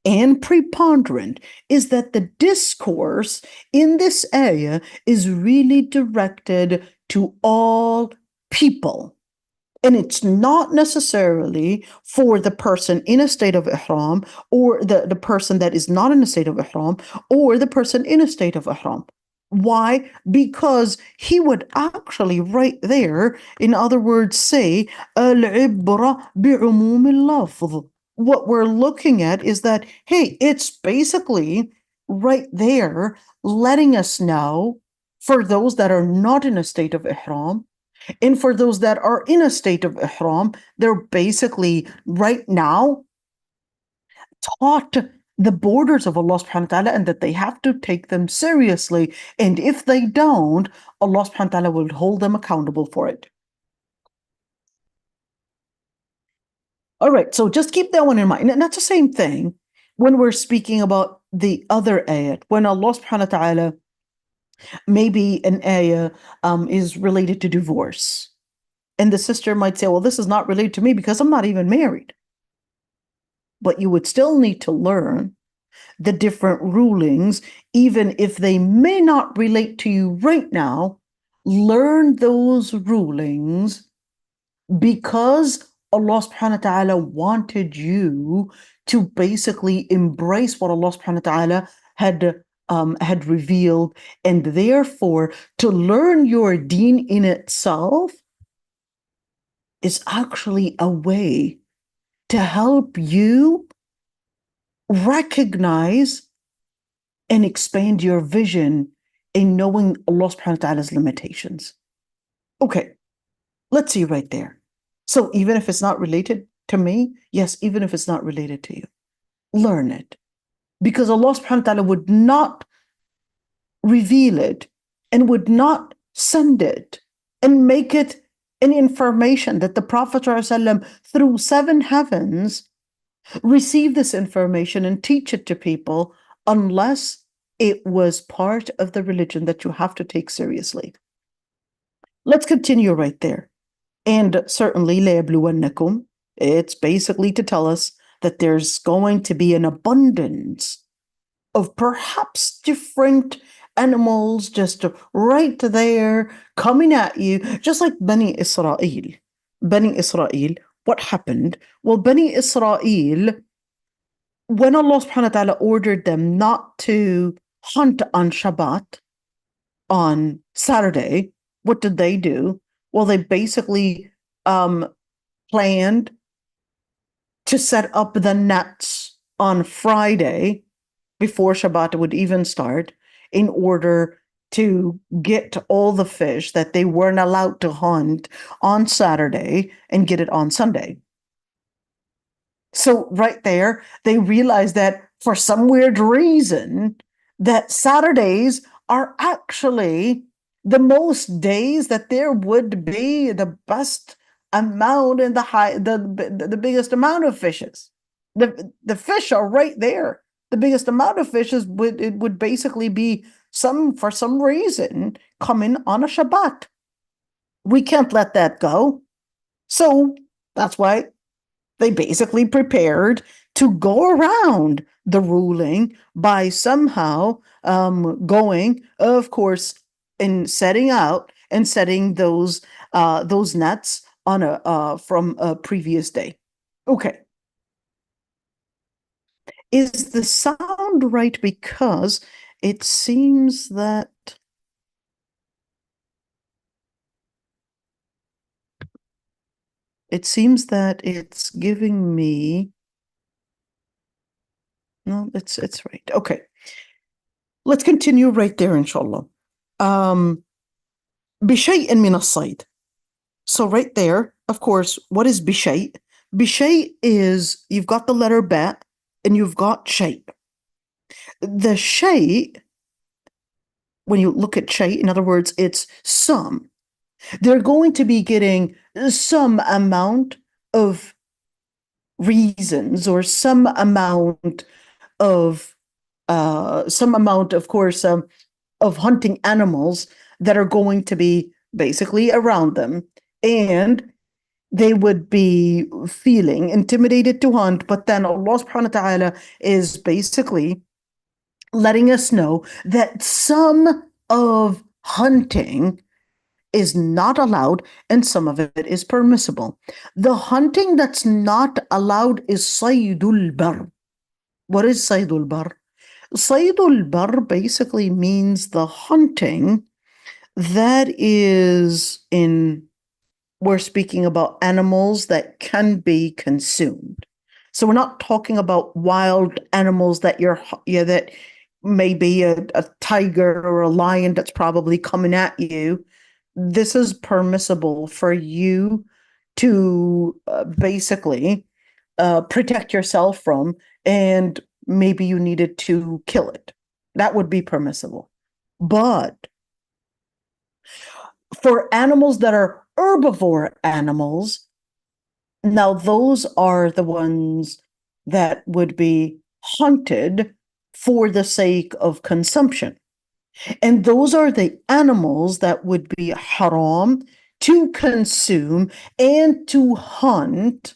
and preponderant is that the discourse in this ayah is really directed to all people. And it's not necessarily for the person in a state of ihram, or the person that is not in a state of ihram, or the person in a state of ihram. Why? Because he would actually right there, in other words, say, al-ibra bi'umum al-lafz. What we're looking at is that, hey, it's basically right there letting us know, for those that are not in a state of ihram, and for those that are in a state of ihram, they're basically right now taught the borders of Allah subhanahu wa ta'ala, and that they have to take them seriously. And if they don't, Allah subhanahu wa ta'ala will hold them accountable for it. All right, so just keep that one in mind. And that's the same thing when we're speaking about the other ayat, when Allah subhanahu wa ta'ala, maybe an ayah is related to divorce. And the sister might say, well, this is not related to me because I'm not even married. But you would still need to learn the different rulings, even if they may not relate to you right now. Learn those rulings because Allah subhanahu wa ta'ala wanted you to basically embrace what Allah subhanahu wa ta'ala had revealed, and therefore to learn your deen in itself is actually a way to help you recognize and expand your vision in knowing Allah subhanahu wa ta'ala's limitations. Okay, let's see right there. So even if it's not related to me, yes, even if it's not related to you, learn it. Because Allah subhanahu wa ta'ala would not reveal it and would not send it and make it an information that the Prophet ﷺ, through 7 heavens, receive this information and teach it to people unless it was part of the religion that you have to take seriously. Let's continue right there. And certainly, لَيَبْلُوَنَّكُمْ, it's basically to tell us that there's going to be an abundance of perhaps different animals just right there coming at you, just like Bani Israel. Bani Israel, what happened? Well, Bani Israel, when Allah subhanahu wa ta'ala ordered them not to hunt on Shabbat, on Saturday, what did they do? Well, they basically planned to set up the nets on Friday before Shabbat would even start, in order to get all the fish that they weren't allowed to hunt on Saturday and get it on Sunday. So right there, they realized that for some weird reason, that Saturdays are actually the most days that there would be the best amount and the biggest amount of fishes. The fish are right there. The biggest amount of fishes would basically be for some reason coming on a Shabbat. We can't let that go. So that's why they basically prepared to go around the ruling by somehow going, of course, and setting out and setting those nets on from a previous day. Okay. Is the sound right? Because it seems that it's giving me, no, it's right. Okay. Let's continue right there, inshallah. بشيء من الصيد. So right there, of course, what is بشيء? بشيء is, you've got the letter ba and you've got shay. The shay, when you look at shay, in other words, it's some. They're going to be getting some amount of reasons, or some amount, of course, of hunting animals that are going to be basically around them. And they would be feeling intimidated to hunt, but then Allah subhanahu wa ta'ala is basically letting us know that some of hunting is not allowed and some of it is permissible. The hunting that's not allowed is saydul bar. What is saydul bar? Saydul bar basically means the hunting that is we're speaking about animals that can be consumed. So we're not talking about wild animals that that may be a tiger or a lion that's probably coming at you. This is permissible for you to basically protect yourself from, and maybe you needed to kill it. That would be permissible. But for animals that are herbivore animals, now those are the ones that would be hunted for the sake of consumption. And those are the animals that would be haram to consume and to hunt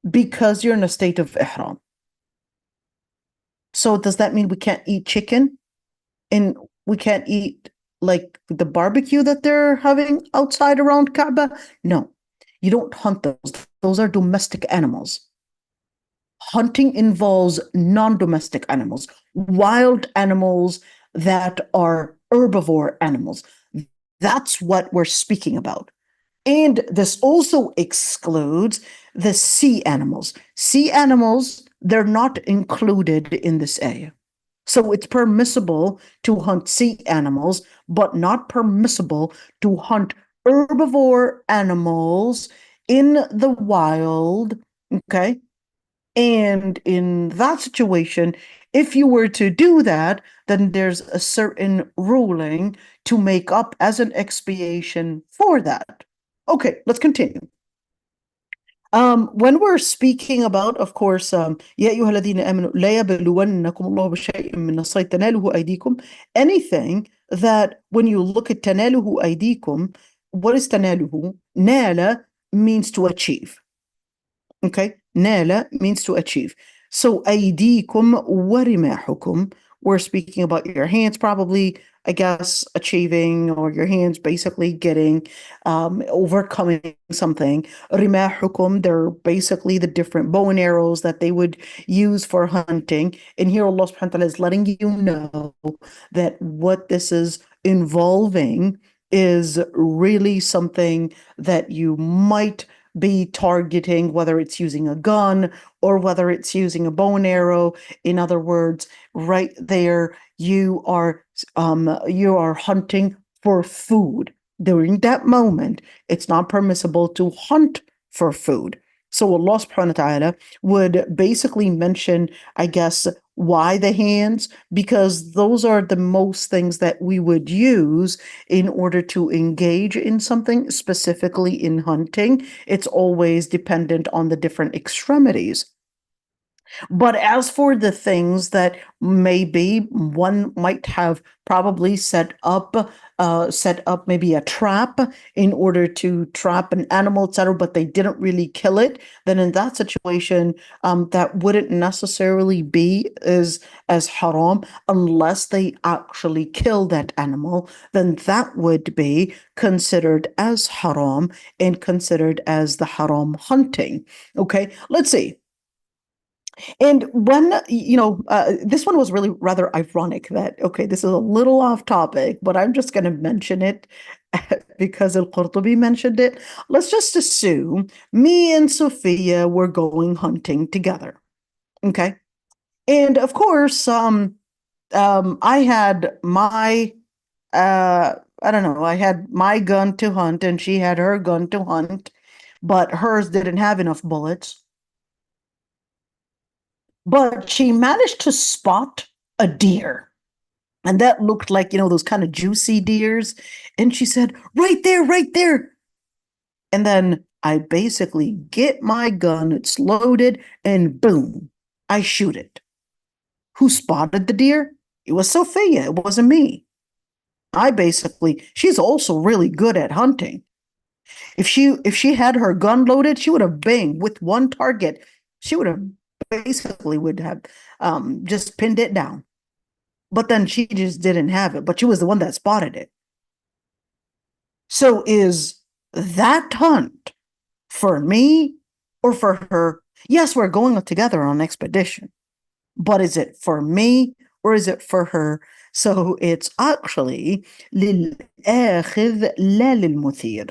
because you're in a state of ihram. So does that mean we can't eat chicken and we can't eat like the barbecue that they're having outside around Kaaba? No, you don't hunt those. Those are domestic animals. Hunting involves non-domestic animals, wild animals that are herbivore animals. That's what we're speaking about. And this also excludes the sea animals. Sea animals, they're not included in this area. So it's permissible to hunt sea animals, but not permissible to hunt herbivore animals in the wild, okay? And in that situation, if you were to do that, then there's a certain ruling to make up as an expiation for that. Okay, let's continue. When we're speaking about, of course, يا أيها الذين آمنوا لا يبلونكم الله بشيء من الصيد تناله أيديكم. Anything that when you look at تناله أيديكم, what is تناله? نال means to achieve. Okay, نال means to achieve. So أيديكم ورماحكم, we're speaking about your hands, probably, I guess, achieving, or your hands basically getting, overcoming something. رماحكم, they're basically the different bow and arrows that they would use for hunting. And here Allah subhanahu wa ta'ala is letting you know that what this is involving is really something that you might be targeting, whether it's using a gun or whether it's using a bow and arrow. In other words, right there, you are hunting for food. During that moment, it's not permissible to hunt for food. So Allah subhanahu wa ta'ala would basically mention, I guess, why the hands? Because those are the most things that we would use in order to engage in something, specifically in hunting. It's always dependent on the different extremities. But as for the things that maybe one might have probably set up maybe a trap in order to trap an animal, etc., but they didn't really kill it, then in that situation, that wouldn't necessarily be as haram unless they actually kill that animal. Then that would be considered as haram and considered as the haram hunting. Okay, let's see. And when, this one was really rather ironic that, okay, this is a little off topic, but I'm just going to mention it because al-Qurtubi mentioned it. Let's just assume me and Sophia were going hunting together. Okay. And of course, I had my, I don't know, I had my gun to hunt and she had her gun to hunt, but hers didn't have enough bullets. But she managed to spot a deer. And that looked like, those kind of juicy deers. And she said, right there, right there. And then I basically get my gun, it's loaded, and boom, I shoot it. Who spotted the deer? It was Sophia, it wasn't me. She's also really good at hunting. If she had her gun loaded, she would have banged with one target. She would have just pinned it down. But then she just didn't have it, but she was the one that spotted it. So is that hunt for me or for her? Yes, we're going together on an expedition, but is it for me or is it for her? So it's actually للآخذ لا للمثير.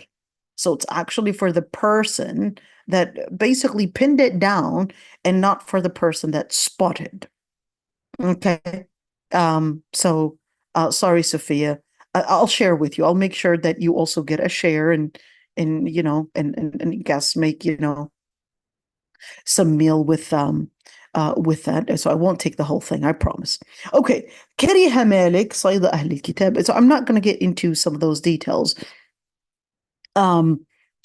So it's actually for the person that basically pinned it down and not for the person that spotted. Okay. Sorry, Sophia. I'll share with you. I'll make sure that you also get a share and and guests make, some meal with that. So I won't take the whole thing, I promise. Okay. كره مالك صيد أهل الكتاب. So I'm not going to get into some of those details.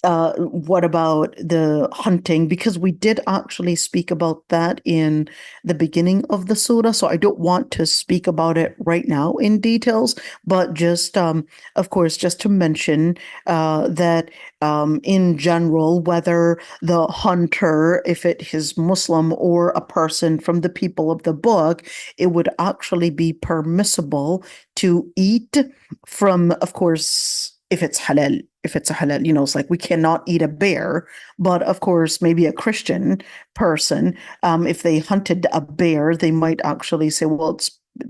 What about the hunting? Because we did actually speak about that in the beginning of the surah, so I don't want to speak about it right now in details, but just, of course, just to mention that in general, whether the hunter, if it is Muslim or a person from the people of the book, it would actually be permissible to eat from, of course, if it's halal, it's a halal, it's like we cannot eat a bear, but of course, maybe a Christian person, if they hunted a bear, they might actually say, well,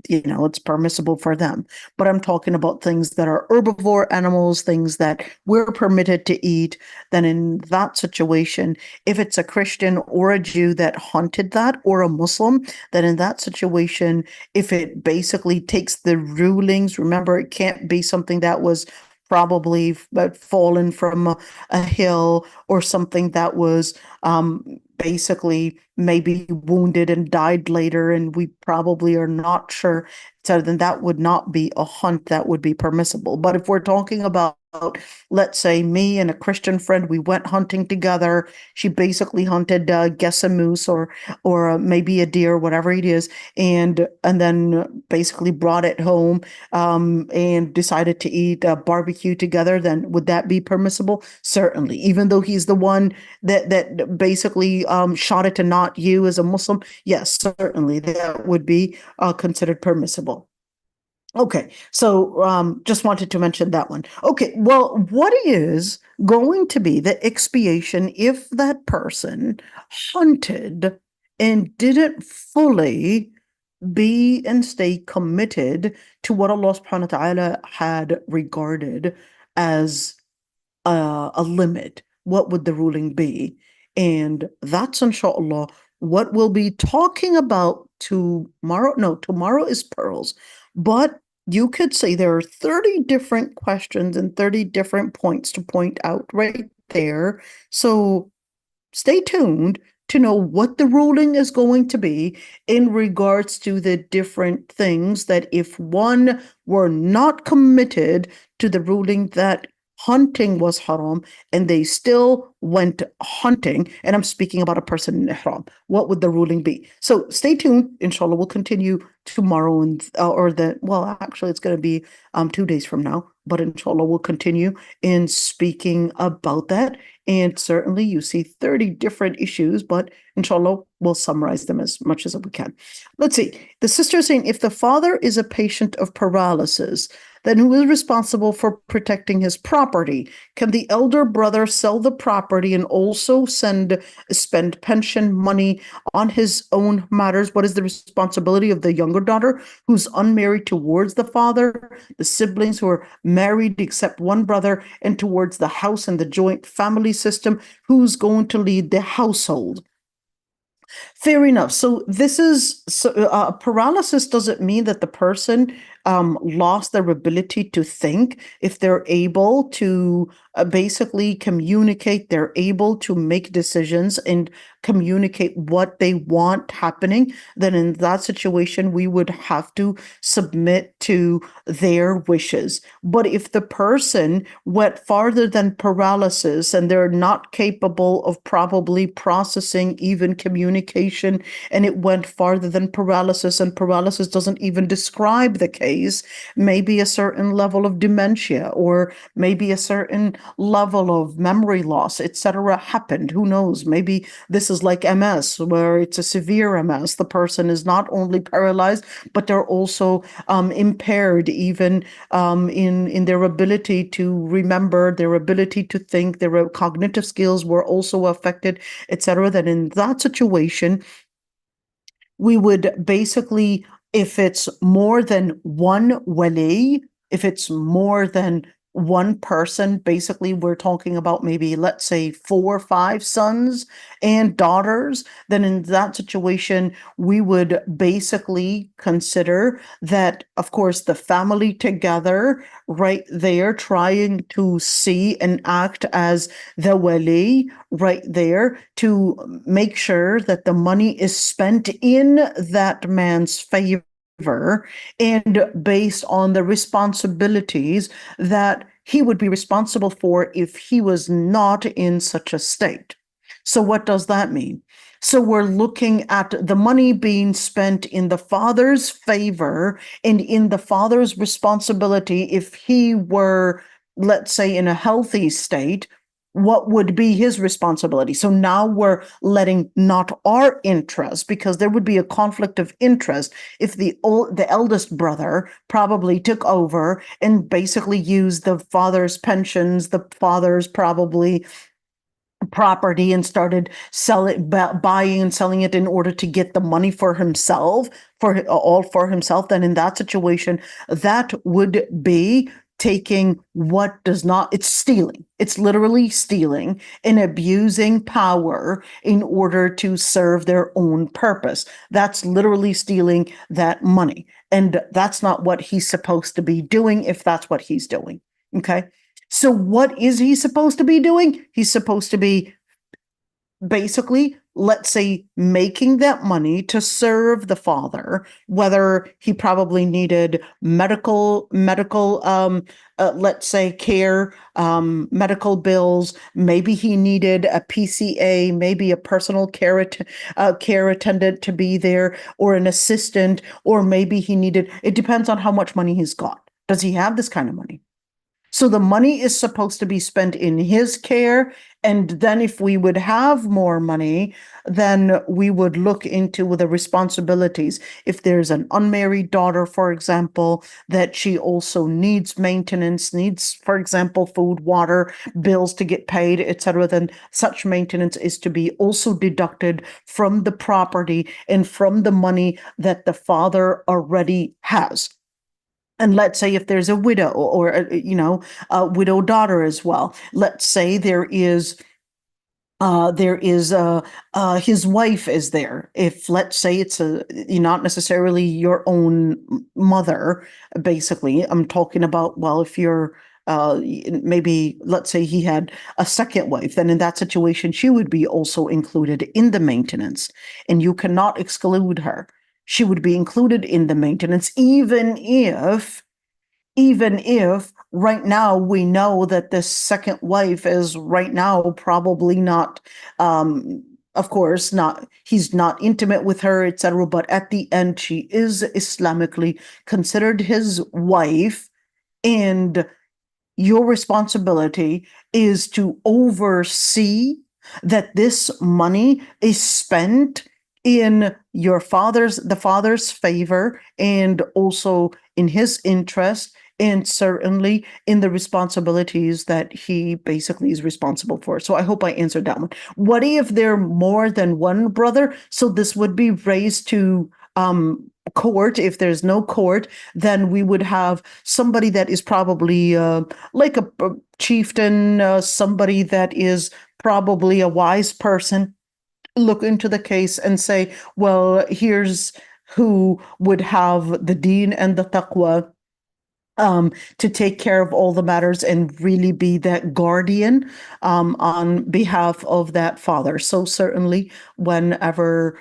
it's permissible for them. But I'm talking about things that are herbivore animals, things that we're permitted to eat. Then in that situation, if it's a Christian or a Jew that hunted that, or a Muslim, then in that situation, if it basically takes the rulings, remember, it can't be something that was probably fallen from a hill or something that was basically maybe wounded and died later, and we probably are not sure. So then that would not be a hunt that would be permissible. But if we're talking about, let's say, me and a Christian friend, we went hunting together. She basically hunted, guess a moose or maybe a deer, whatever it is, and then basically brought it home and decided to eat a barbecue together. Then would that be permissible? Certainly, even though he's the one that basically shot it to not you as a Muslim. Yes, certainly that would be considered permissible. Okay, so just wanted to mention that one. Okay, well, what is going to be the expiation if that person hunted and didn't fully be and stay committed to what Allah subhanahu wa ta'ala had regarded as a limit? What would the ruling be? And that's inshallah what we'll be talking about tomorrow. No, tomorrow is pearls, but you could say there are 30 different questions and 30 different points to point out right there. So stay tuned to know what the ruling is going to be in regards to the different things that if one were not committed to the ruling that hunting was haram and they still went hunting, and I'm speaking about a person in ihram, what would the ruling be? So stay tuned. Inshallah, we'll continue tomorrow and actually it's going to be 2 days from now, but inshallah we'll continue in speaking about that. And certainly you see 30 different issues, but inshallah we'll summarize them as much as we can. Let's see. The sister is saying, if the father is a patient of paralysis, then who is responsible for protecting his property? Can the elder brother sell the property and also spend pension money on his own matters? What is the responsibility of the younger daughter who's unmarried towards the father, the siblings who are married except one brother, and towards the house and the joint family system? Who's going to lead the household? Fair enough. So this is paralysis doesn't mean that the person lost their ability to think. If they're able to basically communicate, they're able to make decisions and communicate what they want happening, then in that situation, we would have to submit to their wishes. But if the person went farther than paralysis and they're not capable of probably processing even communication, and it went farther than paralysis, and paralysis doesn't even describe the case, case, maybe a certain level of dementia or maybe a certain level of memory loss, etc., happened. Who knows? Maybe this is like MS, where it's a severe MS. The person is not only paralyzed, but they're also impaired even in their ability to remember, their ability to think, their cognitive skills were also affected, etc. Then in that situation, we would basically, if it's more than one wali, if it's more than one person, basically we're talking about maybe, let's say, 4 or 5 sons and daughters, then in that situation, we would basically consider that, of course, the family together, right there, trying to see and act as the wali, right there, to make sure that the money is spent in that man's favor and based on the responsibilities that he would be responsible for if he was not in such a state. So what does that mean? So we're looking at the money being spent in the father's favor and in the father's responsibility. If he were, let's say, in a healthy state, what would be his responsibility? So now we're letting not our interest, because there would be a conflict of interest if the eldest brother probably took over and basically used the father's pensions, the father's probably property, and started buying and selling it in order to get the money for himself, for himself. Then in that situation, that would be taking what does not, it's stealing. It's literally stealing and abusing power in order to serve their own purpose. That's literally stealing that money. And that's not what he's supposed to be doing if that's what he's doing. Okay. So what is he supposed to be doing? He's supposed to be basically, let's say, making that money to serve the father, whether he probably needed medical, let's say, care, medical bills. Maybe he needed a PCA, maybe a personal care attendant to be there, or an assistant, or maybe he needed, it depends on how much money he's got. Does he have this kind of money? So the money is supposed to be spent in his care. And then if we would have more money, then we would look into the responsibilities. If there's an unmarried daughter, for example, that she also needs maintenance, needs, for example, food, water, bills to get paid, etc., then such maintenance is to be also deducted from the property and from the money that the father already has. And let's say if there's a widow or, a widow daughter as well. Let's say there is his wife is there. If, let's say, it's not necessarily your own mother, basically, I'm talking about, well, if you're maybe, let's say he had a second wife, then in that situation, she would be also included in the maintenance, and you cannot exclude her. She would be included in the maintenance, even if right now we know that this second wife is right now probably not, of course, he's not intimate with her, etc. But at the end, she is Islamically considered his wife, and your responsibility is to oversee that this money is spent in the father's favor, and also in his interest, and certainly in the responsibilities that he basically is responsible for. So I hope I answered that one. What if there are more than one brother? So this would be raised to court. If there's no court, then we would have somebody that is probably like a chieftain, somebody that is probably a wise person, look into the case and say, well, here's who would have the deen and the taqwa to take care of all the matters and really be that guardian on behalf of that father. So certainly whenever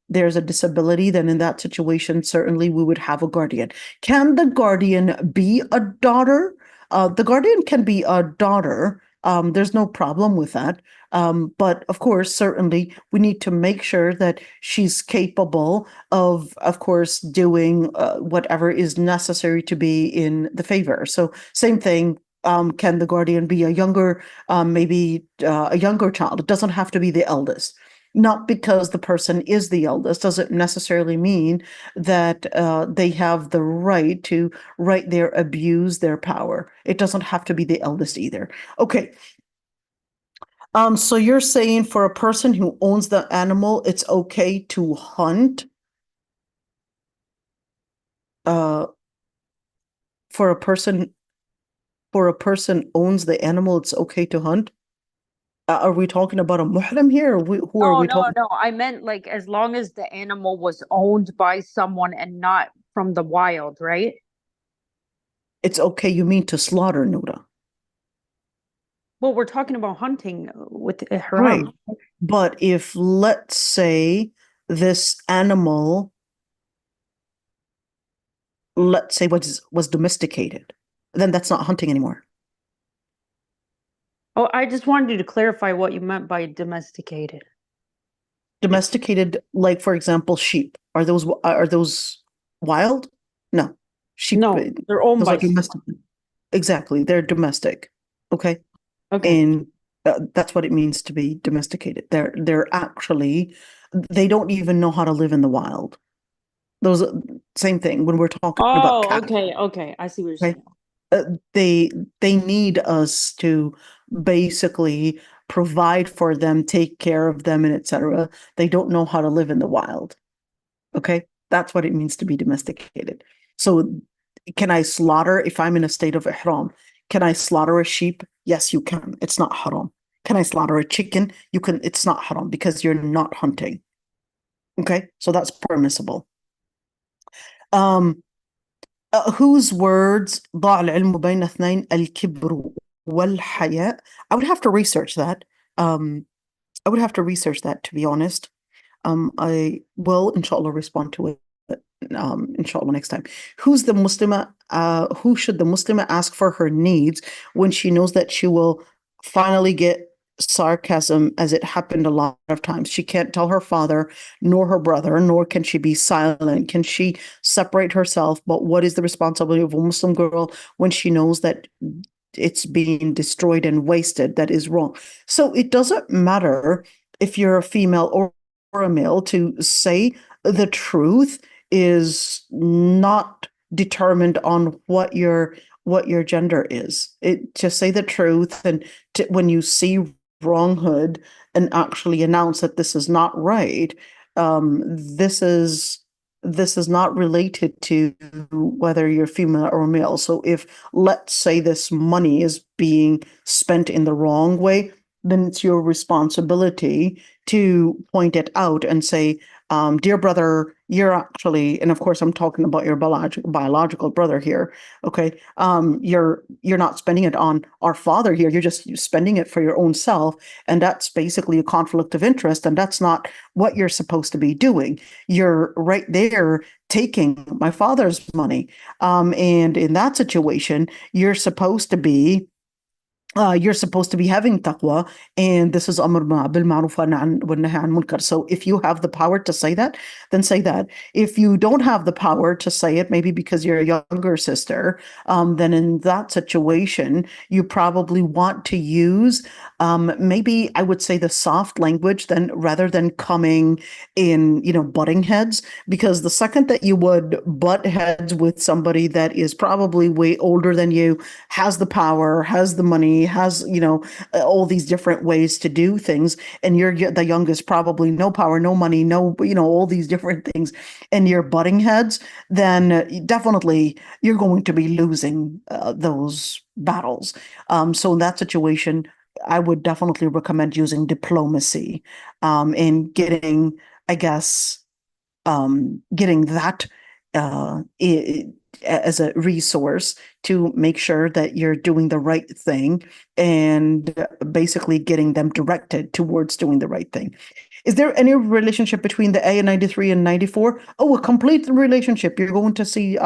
there's a disability, then in that situation, certainly we would have a guardian. Can the guardian be a daughter? The guardian can be a daughter. There's no problem with that, But of course, certainly we need to make sure that she's capable of course, doing whatever is necessary to be in the favor. So same thing. Can the guardian be a younger, maybe a younger child? It doesn't have to be the eldest. Not because the person is the eldest doesn't necessarily mean that they have the right to right there abuse their power. It doesn't have to be the eldest either. Okay. So you're saying for a person who owns the animal, it's okay to hunt? For a person owns the animal, it's okay to hunt? Are we talking about a muhrim here? Or who are Oh, we no, talking? no. I meant like as long as the animal was owned by someone and not from the wild, right? It's okay, you mean to slaughter, Nuda. Well, we're talking about hunting with Right. ihram. But if, let's say, this animal, let's say, was domesticated, then that's not hunting anymore. Oh, I just wanted you to clarify what you meant by domesticated. Domesticated, like for example, sheep. Are those wild? No. Sheep, No, they're owned those are by domestic. Exactly, they're domestic. Okay. Okay. And that's what it means to be domesticated. They're actually, they don't even know how to live in the wild. Those same thing when we're talking about Oh, cats. okay, okay. I see what you're Okay. saying. They need us to basically provide for them, take care of them, and etc. They don't know how to live in the wild. Okay, that's what it means to be domesticated. So, can I slaughter if I'm in a state of ihram? Can I slaughter a sheep? Yes, you can. It's not haram. Can I slaughter a chicken? You can. It's not haram because you're not hunting. Okay, so that's permissible. Um, whose words ضاع العلم بين اثنين الكبر والحياء. I would have to research that. I would have to research that to be honest. I will inshallah respond to it inshallah next time. Who should the Muslima ask for her needs when she knows that she will finally get sarcasm, as it happened a lot of times? She can't tell her father nor her brother, nor can she be silent. Can she separate herself? But what is the responsibility of a Muslim girl when she knows that it's being destroyed and wasted? That is wrong. So it doesn't matter if you're a female or a male. To say the truth is not determined on what your gender is. It just say the truth, and when you see wronghood and actually announce that this is not right. This is not related to whether you're female or male. So if, let's say, this money is being spent in the wrong way, then it's your responsibility to point it out and say, dear brother, you're actually, and of course I'm talking about your biological brother here. Okay. You're not spending it on our father here. You're just spending it for your own self. And that's basically a conflict of interest. And that's not what you're supposed to be doing. You're right there taking my father's money. And in that situation, you're supposed to be having taqwa, and this is amr bil ma'ruf wa nahy an munkar. So if you have the power to say that, then say that. If you don't have the power to say it, maybe because you're a younger sister, then in that situation, you probably want to use maybe I would say the soft language, then rather than coming in, butting heads, because the second that you would butt heads with somebody that is probably way older than you, has the power, has the money, has, all these different ways to do things, and you're the youngest, probably no power, no money, no, all these different things, and you're butting heads, then definitely you're going to be losing those battles. So in that situation, I would definitely recommend using diplomacy and getting, I guess, getting that as a resource to make sure that you're doing the right thing, and basically getting them directed towards doing the right thing. Is there any relationship between the A 93 and 94? Oh, a complete relationship. You're going to see,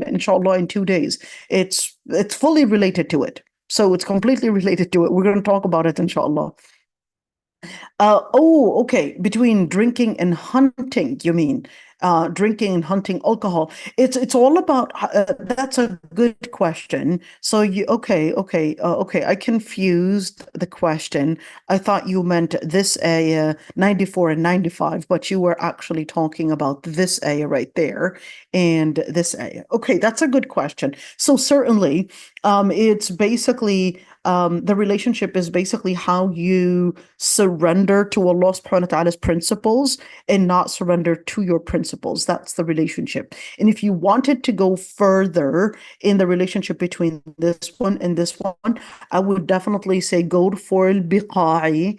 inshallah, in 2 days. It's fully related to it. So it's completely related to it. We're going to talk about it, inshallah. Okay. Between drinking and hunting, you mean? Drinking and hunting alcohol. It's all about. That's a good question. So okay. I confused the question. I thought you meant this aya 94 and 95, but you were actually talking about this aya right there and this aya. Okay, that's a good question. So certainly, it's basically the relationship is basically how you surrender to Allah subhanahu wa ta'ala's principles and not surrender to your principles. That's the relationship. And if you wanted to go further in the relationship between this one and this one, I would definitely say go for al-biqa'i,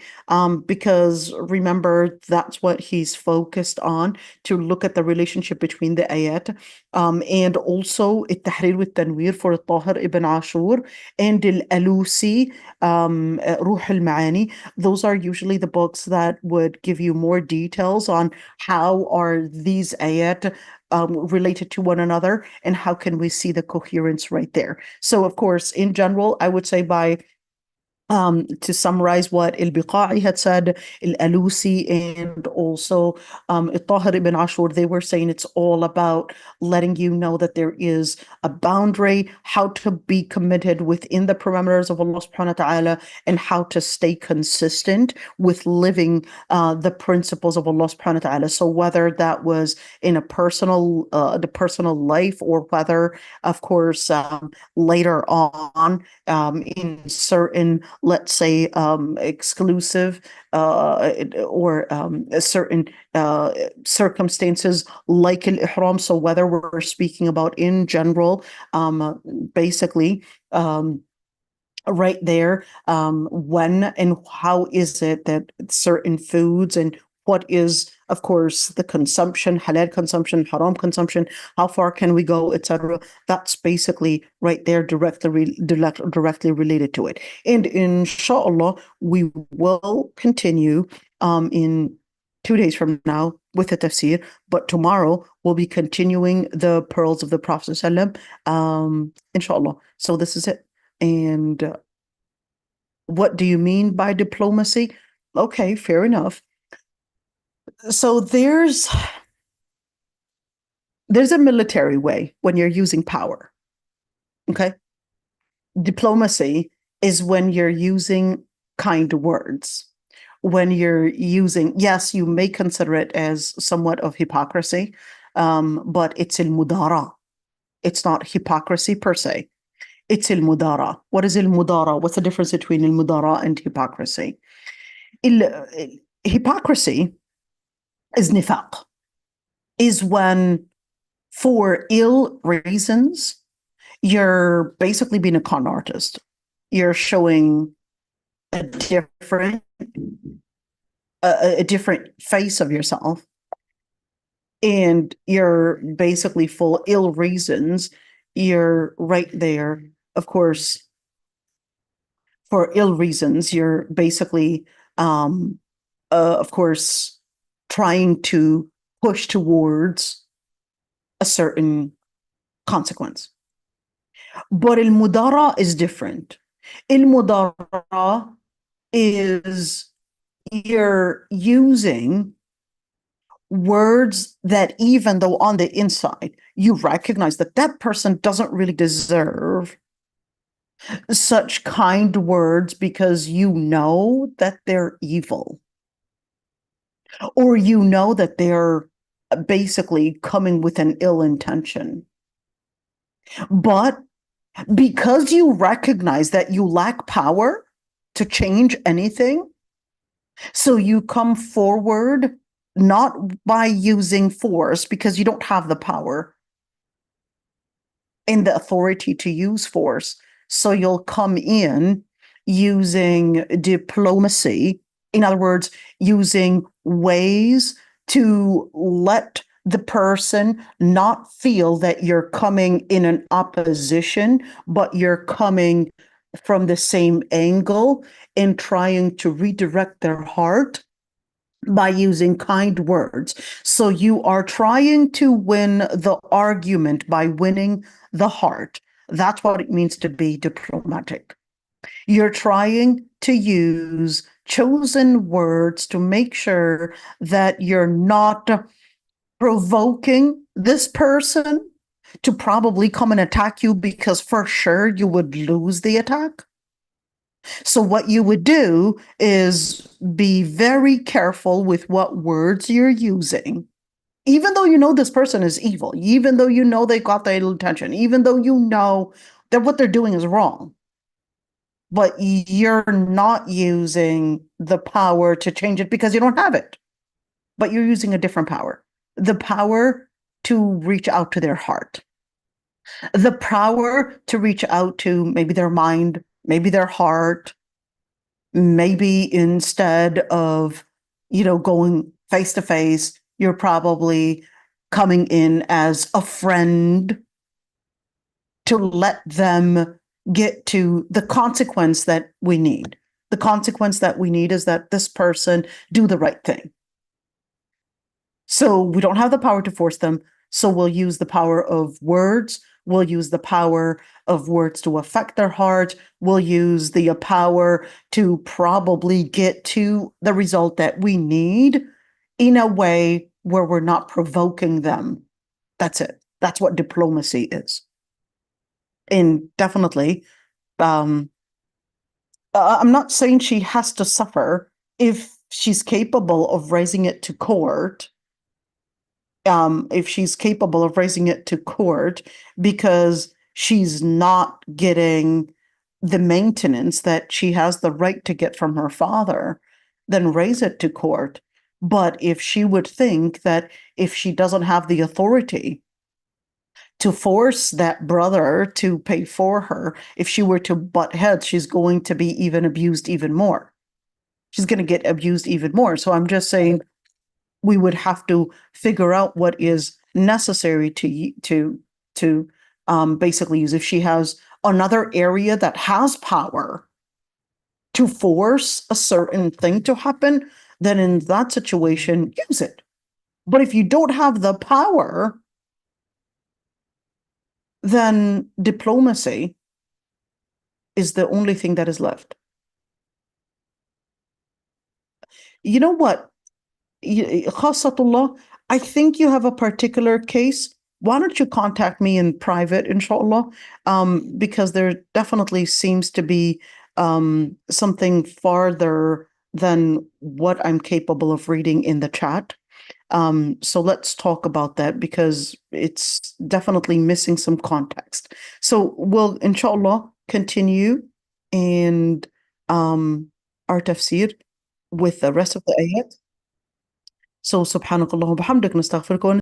because remember, that's what he's focused on, to look at the relationship between the ayat. And also التحرير والتنوير for Tahir ibn Ashur and al-Alusi, Ruh al-Maani. Those are usually the books that would give you more details on how are these ayat related to one another and how can we see the coherence right there. So of course, in general, I would say to summarize what al-Biqa'i had said, al-Alusi, and also Tahir ibn Ashur, they were saying it's all about letting you know that there is a boundary, how to be committed within the parameters of Allah subhanahu wa ta'ala, and how to stay consistent with living the principles of Allah subhanahu wa ta'ala. So whether that was in the personal life, or whether, of course, later on in certain, let's say, exclusive or certain circumstances like al-ihram. So whether we're speaking about in general, basically, right there, when and how is it that certain foods and what is, of course, the consumption, halal consumption, haram consumption, how far can we go, etc. That's basically right there directly related to it. And inshallah, we will continue in 2 days from now with the tafsir, but tomorrow we'll be continuing the pearls of the Prophet ﷺ, inshallah. So this is it. And what do you mean by diplomacy? Okay, fair enough. So there's a military way when you're using power. Okay. Diplomacy is when you're using kind words. When you're using, yes, you may consider it as somewhat of hypocrisy, but it's al-mudara. It's not hypocrisy per se. It's al-mudara. What is al-mudara? What's the difference between al-mudara and hypocrisy? Hypocrisy is nifaq, is when for ill reasons you're basically being a con artist. You're showing a different face of yourself, and you're basically for ill reasons. You're right there, of course, for ill reasons. You're basically, of course, trying to push towards a certain consequence. But al-mudara is different. Al-mudara is you're using words that, even though on the inside you recognize that that person doesn't really deserve such kind words, because you know that they're evil, or you know that they're basically coming with an ill intention. But because you recognize that you lack power to change anything, so you come forward not by using force, because you don't have the power and the authority to use force. So you'll come in using diplomacy. In other words, using ways to let the person not feel that you're coming in an opposition, but you're coming from the same angle and trying to redirect their heart by using kind words. So you are trying to win the argument by winning the heart. That's what it means to be diplomatic. You're trying to use chosen words to make sure that you're not provoking this person to probably come and attack you, because for sure you would lose the attack. So what you would do is be very careful with what words you're using. Even though you know this person is evil, even though you know they got their ill intention, even though you know that what they're doing is wrong, but you're not using the power to change it because you don't have it, but you're using a different power. The power to reach out to their heart. The power to reach out to maybe their mind, maybe their heart, maybe instead of, going face to face, you're probably coming in as a friend to let them get to the consequence that we need. The consequence that we need is that this person do the right thing. So we don't have the power to force them. So we'll use the power of words. We'll use the power of words to affect their heart. We'll use the power to probably get to the result that we need in a way where we're not provoking them. That's it. That's what diplomacy is. And definitely, I'm not saying she has to suffer if she's capable of raising it to court. If she's capable of raising it to court because she's not getting the maintenance that she has the right to get from her father, then raise it to court. But if she would think that if she doesn't have the authority to force that brother to pay for her, if she were to butt heads, she's going to be even abused even more. She's going to get abused even more. So I'm just saying, we would have to figure out what is necessary to basically use. If she has another area that has power to force a certain thing to happen, then in that situation, use it. But if you don't have the power, then diplomacy is the only thing that is left. You know what? Khasatullah, I think you have a particular case. Why don't you contact me in private, inshallah? Because there definitely seems to be something farther than what I'm capable of reading in the chat. So let's talk about that because it's definitely missing some context. So we'll, inshallah, continue and our tafsir with the rest of the ayat. So subhanakallah wa bihamdik nastaghfiruka